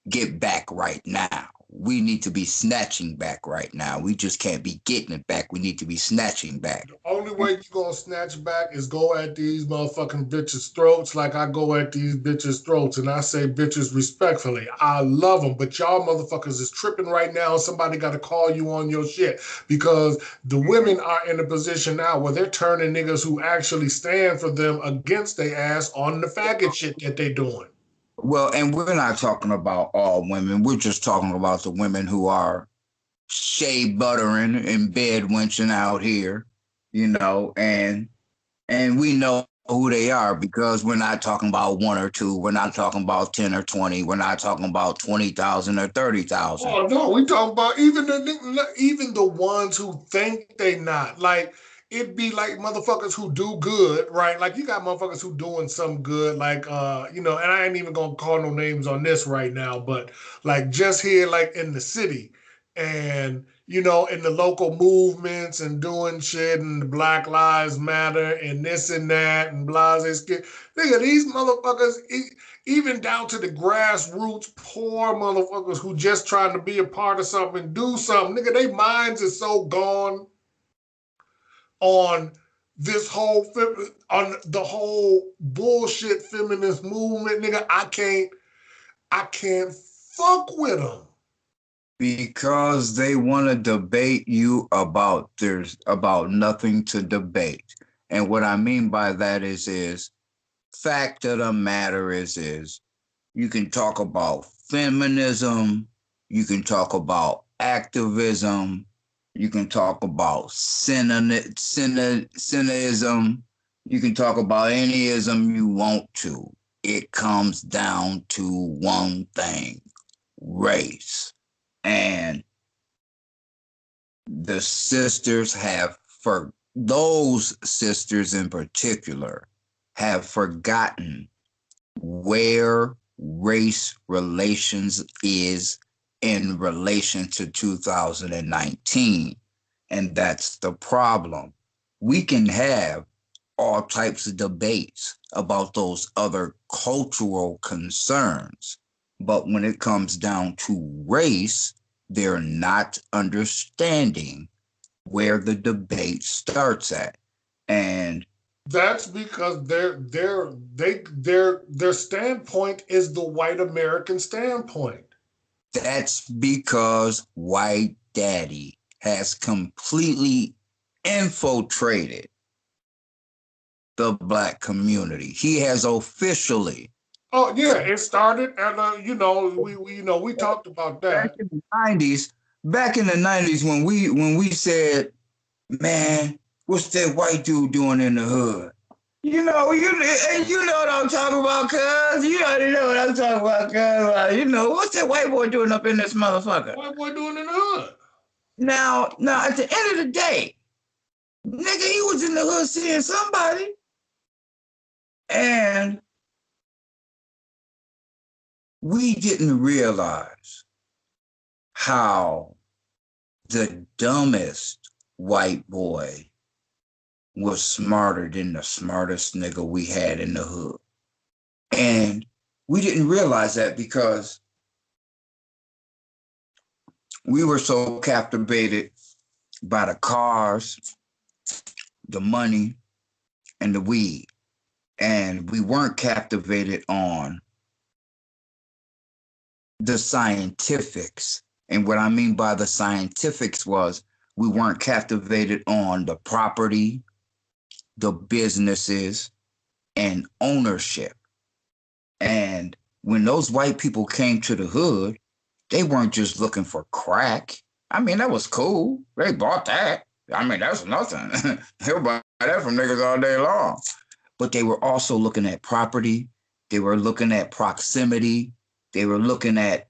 get back right now. We need to be snatching back right now. We just can't be getting it back. We need to be snatching back. The only way you gonna snatch back is go at these motherfucking bitches' throats like I go at these bitches' throats. And I say bitches respectfully. I love them, but y'all motherfuckers is tripping right now. Somebody got to call you on your shit because the women are in a position now where they're turning niggas who actually stand for them against their ass on the faggot shit that they doing. Well, and we're not talking about all women. We're just talking about the women who are shea buttering and bed wenching out here, and And we know who they are because we're not talking about one or two. We're not talking about 10 or 20. We're not talking about 20,000 or 30,000. Oh no, we talking about even the ones who think they not. Like it be like motherfuckers who do good, right? Like you got motherfuckers who doing some good, like and I ain't even gonna call no names on this right now, but like just here, like in the city, and in the local movements and doing shit and the Black Lives Matter and this and that and blah. Nigga, these motherfuckers. Even down to the grassroots poor motherfuckers who just trying to be a part of something and do something. Nigga, they minds is so gone on this whole on the whole bullshit feminist movement. Nigga, I can't fuck with them. Because they want to debate you about there's about nothing to debate. And what I mean by that is fact of the matter is you can talk about feminism, you can talk about activism, you can talk about cynicism, you can talk about any ism you want to. It comes down to one thing: race. And the sisters have, for those sisters in particular, have forgotten where race relations is in relation to 2019. And that's the problem. We can have all types of debates about those other cultural concerns. But when it comes down to race, they're not understanding where the debate starts at. And That's because their standpoint is the white American standpoint. that's because white daddy has completely infiltrated the black community. He has officially. Oh yeah, it started at we talked about Back that. in the 90s, back in the 90s when we said, man, what's that white dude doing in the hood? You know what I'm talking about, cuz. You already know what I'm talking about, cuz. What's that white boy doing up in this motherfucker? White boy doing in the hood. Now, at the end of the day, nigga, he was in the hood seeing somebody. And we didn't realize how the dumbest white boy was smarter than the smartest nigga we had in the hood. And we didn't realize that because we were so captivated by the cars, the money, and the weed. And we weren't captivated on the scientifics. And what I mean by the scientifics was we weren't captivated on the property, the businesses, and ownership. And when those white people came to the hood, they weren't just looking for crack. I mean, that was cool. They bought that. I mean, that's nothing. They'll buy that from niggas all day long. But they were also looking at property. They were looking at proximity. They were looking at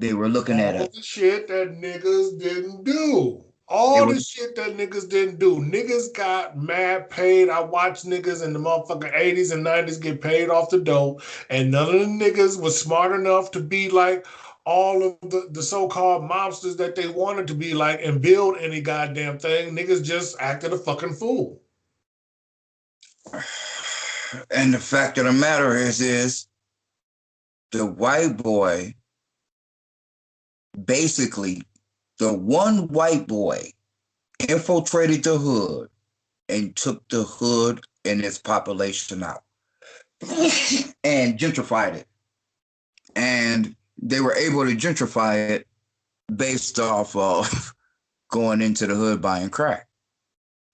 All a the shit that niggas didn't do. they All were the shit that niggas didn't do. Niggas got mad paid. I watched niggas in the motherfucking 80s and 90s get paid off the dope. And none of the niggas was smart enough to be like all of the so-called mobsters that they wanted to be like and build any goddamn thing. Niggas just acted a fucking fool. and the fact of the matter is the white boy basically the one white boy infiltrated the hood and took the hood and its population out and gentrified it. And they were able to gentrify it based off of going into the hood buying crack.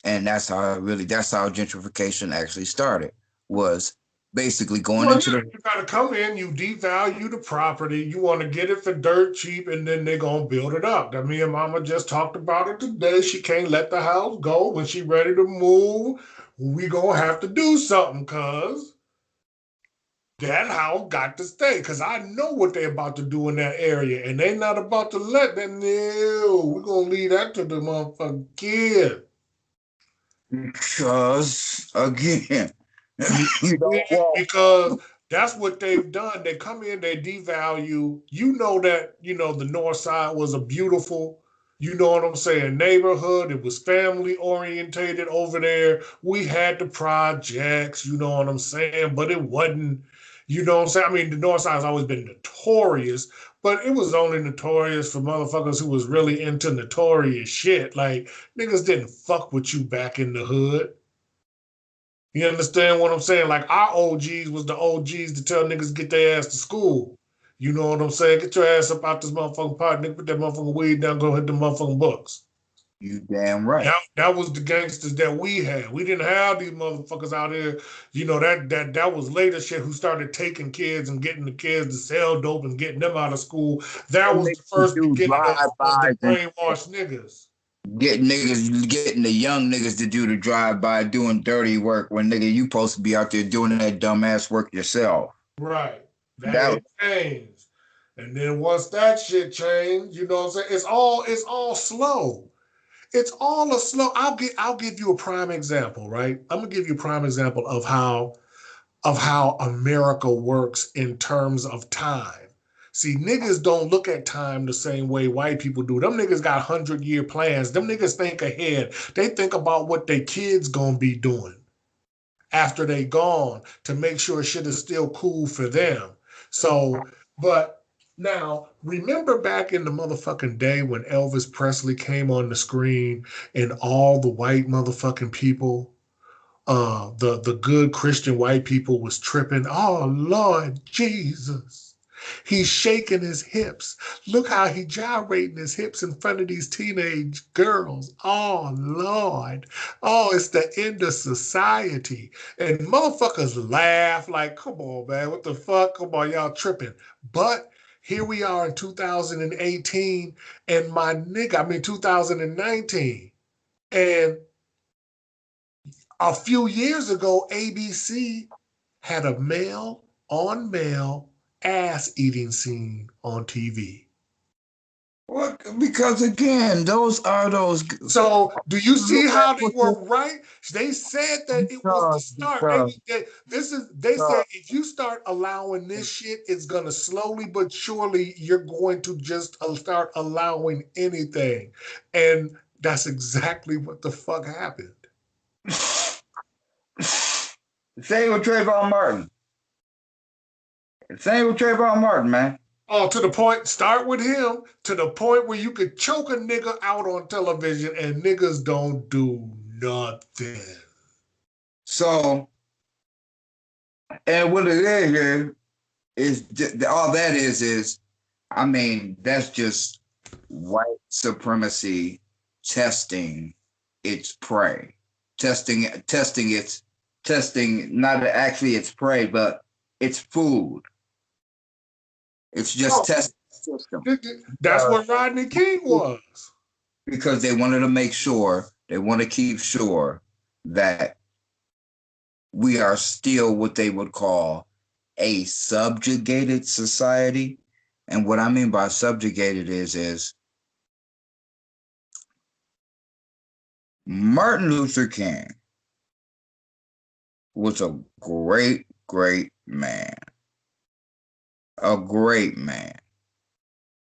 And that's how gentrification actually started, was basically going Well, into yeah, the you gotta come in, you devalue the property, you want to get it for dirt cheap, and then they're gonna build it up. That me and mama just talked about it today. She can't let the house go when she ready to move. we gonna have to do something, cuz that house got to stay. Cause I know what they about to do in that area, and they not about to let them. No, we gonna leave that to the motherfucking kid. Because again, you don't want Because that's what they've done. They come in, they devalue. You know that, the North Side was a beautiful, what I'm saying, neighborhood. It was family orientated over there. We had the projects, you know what I'm saying, but it wasn't, what I'm saying. I mean, the North Side has always been notorious, but it was only notorious for motherfuckers who was really into notorious shit. Like, niggas didn't fuck with you back in the hood. You understand what I'm saying? Like our OGs was the OGs to tell niggas get their ass to school. You know what I'm saying? Get your ass up out this motherfucking pot, nigga. Put that motherfucking weed down. Go hit the motherfucking books. you damn right. That was the gangsters that we had. We didn't have these motherfuckers out here. That was later shit who started taking kids and getting the kids to sell dope and getting them out of school. That Them was the niggas first do beginning of the drive-bys and brainwashed niggas. getting the young niggas to do the drive-by, doing dirty work when nigga you supposed to be out there doing that dumbass work yourself. Right. That That had changed. And then once that shit changed, you know what I'm saying? It's all slow. It's all a slow. I'll give you a prime example, right? I'm gonna give you a prime example of how America works in terms of time. See, niggas don't look at time the same way white people do. Them niggas got 100-year plans. Them niggas think ahead. They think about what their kids gonna be doing after they gone to make sure shit is still cool for them. So, but now remember back in the motherfucking day when Elvis Presley came on the screen and all the white motherfucking people, the good Christian white people was tripping. Oh Lord Jesus. He's shaking his hips. Look how he gyrating his hips in front of these teenage girls. Oh Lord. Oh, it's the end of society. And motherfuckers laugh like, come on, man. What the fuck? Come on, y'all tripping. But here we are in 2018 and my nigga, I mean 2019. And a few years ago, ABC had a male on male ass eating scene on TV. what because again, So, do you see look at how they what were right? They said that it was the because start. because They said if you start allowing this shit, it's gonna slowly but surely you're going to just start allowing anything, and that's exactly what the fuck happened. same with Trayvon Martin. Same with Trayvon Martin, man. Oh, to the point, start with him, to the point where you could choke a nigga out on television and niggas don't do nothing. So, and what it all that is, I mean, that's just white supremacy testing its prey, testing not actually its prey, but its food. It's just Oh, testing the system that's what Rodney King was. because they wanted to make sure, they want to keep sure that we are still what they would call a subjugated society. And what I mean by subjugated is Martin Luther King was a great man, a great man.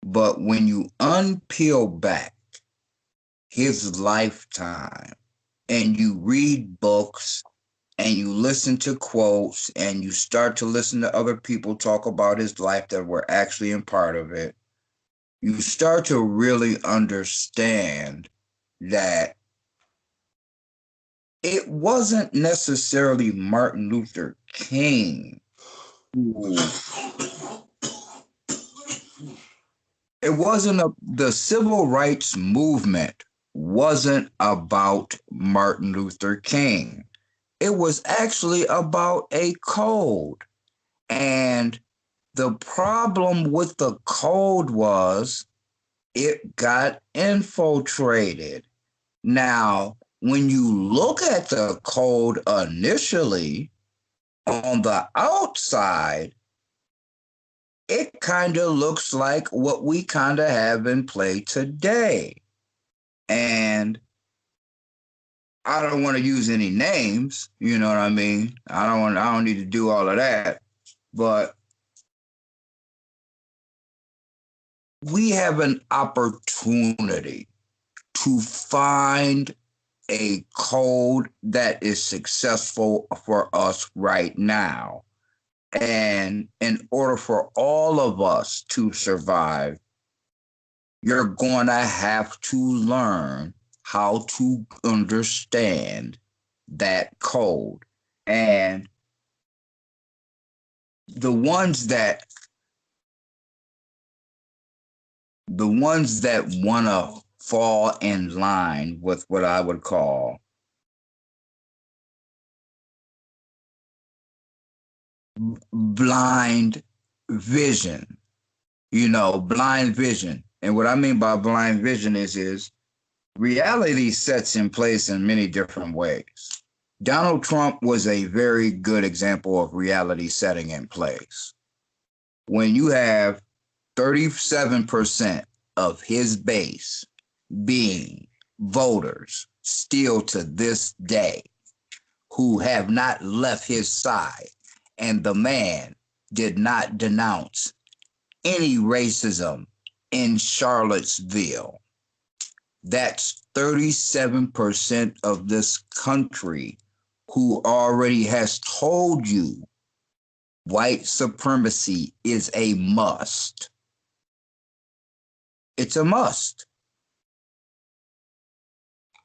But when you unpeel back his lifetime and you read books and you listen to quotes and you start to listen to other people talk about his life that were actually in part of it, you start to really understand that it wasn't necessarily Martin Luther King who it wasn't the civil rights movement wasn't about Martin Luther King. It was actually about a code. And the problem with the code was it got infiltrated. Now, when you look at the code initially on the outside, it kind of looks like what we kind of have in play today. And I don't want to use any names, you know what I mean? I don't need to do all of that. But we have an opportunity to find a code that is successful for us right now. And in order for all of us to survive, you're going to have to learn how to understand that code. And the ones that want to fall in line with what I would call blind vision, blind vision. And what I mean by blind vision is reality sets in place in many different ways. Donald Trump was a very good example of reality setting in place. When you have 37% of his base being voters still to this day who have not left his side, and the man did not denounce any racism in Charlottesville. That's 37% of this country who already has told you white supremacy is a must. It's a must.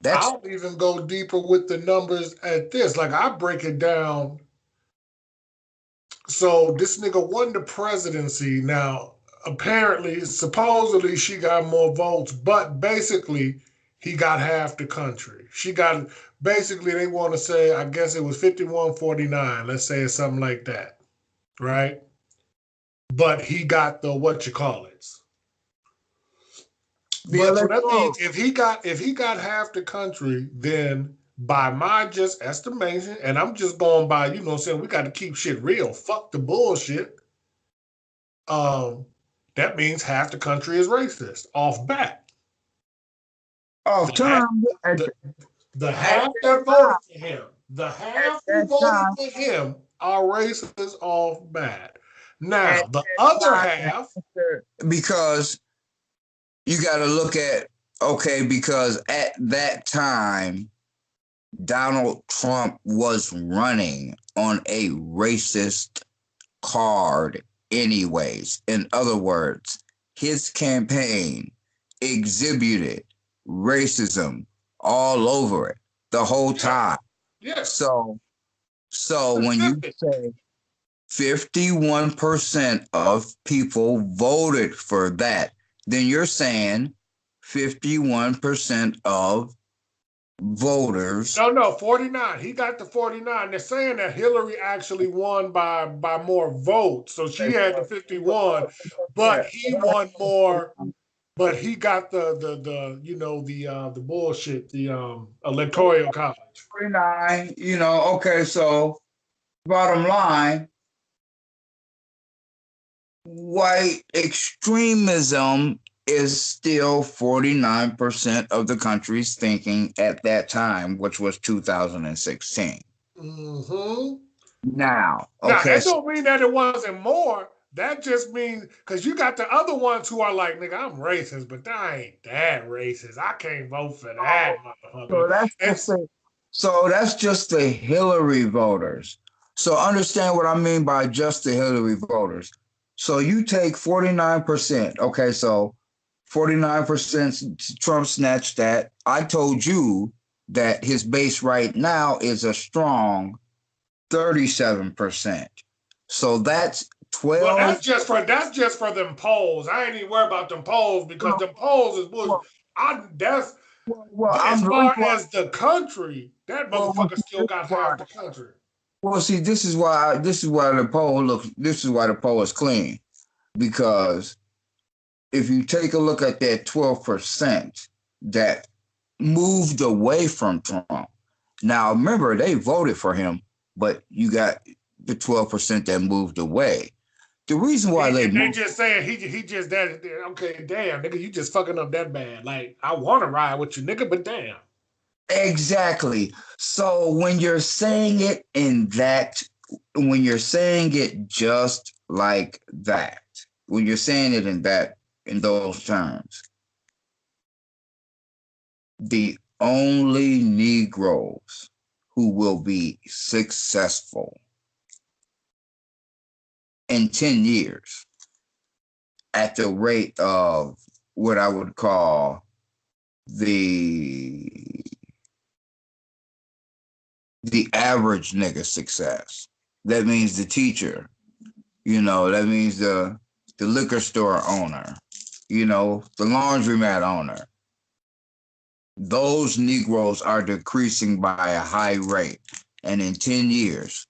I'll even go deeper with the numbers at this. Like, I break it down. So this nigga won the presidency. Now, apparently, supposedly she got more votes, but basically he got half the country. She got, basically they want to say, I guess it was 51-49. Let's say it's something like that, right? But he got the what you call it. But so that means if he got half the country, then by my just estimation, and I'm just going by, saying we got to keep shit real. Fuck the bullshit. That means half the country is racist off bat. Off time. The half that voted for him, the half who voted for him are racist off bat. Now, the other half. Because you got to look at, because at that time, Donald Trump was running on a racist card anyways. In other words, his campaign exhibited racism all over it the whole time. Yes. So when you say 51% of people voted for that, then you're saying 51% of voters. No, 49. He got the 49. They're saying that Hillary actually won by more votes. So she had the 51, but he won more. But he got the bullshit, the electoral college. 49, okay, so bottom line, white extremism is still 49% of the country's thinking at that time, which was 2016. Mm-hmm. Now, that don't mean that it wasn't more. That just means because you got the other ones who are like, nigga, I'm racist, but I ain't that racist. I can't vote for that motherfucker. So that's just the Hillary voters. So understand what I mean by just the Hillary voters. So you take 49%. Okay, so 49% Trump snatched that. I told you that his base right now is a strong 37%. So that's 12. Well, that's just for them polls. I ain't even worried about them polls because them polls is bullshit. As far as the country, that motherfucker still got half the country. Well, see, this is why the poll is clean. Because if you take a look at that 12% that moved away from Trump. Now, remember, they voted for him, but you got the 12% that moved away. The reason why they They moved, just saying he just that okay, damn, nigga, you just fucking up that bad. Like, I want to ride with you, nigga, but damn. exactly. So when you're saying it in that, when you're saying it just like that, when you're saying it in those terms, the only Negroes who will be successful in 10 years at the rate of what I would call the average nigga success. That means the teacher, that means the liquor store owner, the laundromat owner. Those Negroes are decreasing by a high rate. And in 10 years,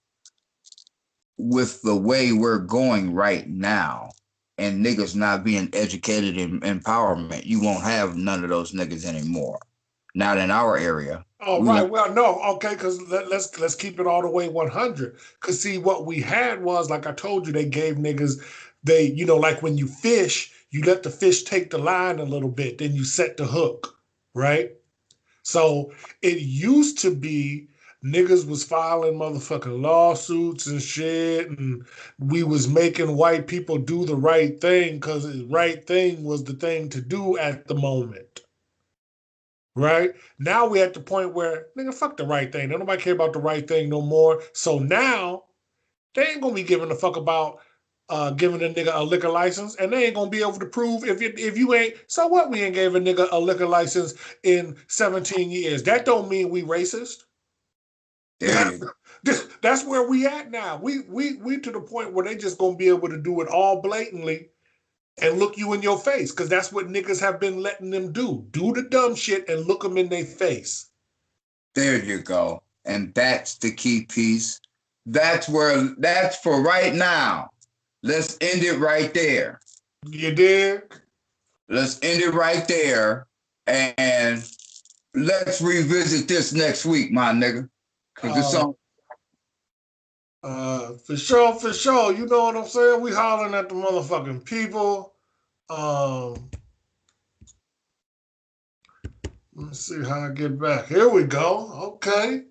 with the way we're going right now, and niggas not being educated in empowerment, you won't have none of those niggas anymore. Not in our area. Oh, right. Well, no, okay, because let's keep it all the way 100. Because see, what we had was, like I told you, they gave niggas, like when you fish, you let the fish take the line a little bit, then you set the hook, right? So it used to be niggas was filing motherfucking lawsuits and shit, and we was making white people do the right thing because the right thing was the thing to do at the moment. Right? Now we at the point where nigga fuck the right thing. Don't nobody care about the right thing no more. So now they ain't gonna be giving a fuck about giving a nigga a liquor license, and they ain't gonna be able to prove if you ain't. So what? We ain't gave a nigga a liquor license in 17 years. That don't mean we racist. That's where we at now. We to the point where they just gonna be able to do it all blatantly and look you in your face, because that's what niggas have been letting them do. Do the dumb shit and look them in their face. There you go. And that's the key piece. That's for right now. Let's end it right there. You dig? Let's end it right there. And let's revisit this next week, my nigga. Because it's on. For sure, for sure. You know what I'm saying? We hollering at the motherfucking people. Let's see how I get back. Here we go. Okay.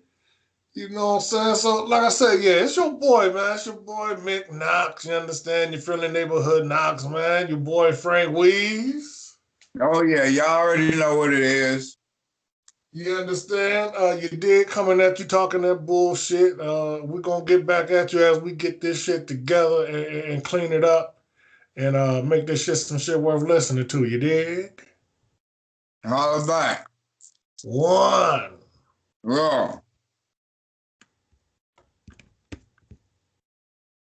You know what I'm saying? So, like I said, yeah, it's your boy, man. It's your boy, Mick Knox. You understand? Your friendly neighborhood Knox, man. Your boy, Frank Weeze. Oh, yeah. Y'all already know what it is. You understand? You did coming at you talking that bullshit. We're going to get back at you as we get this shit together and clean it up and make this shit some shit worth listening to. You dig? Holla back. One. Raw.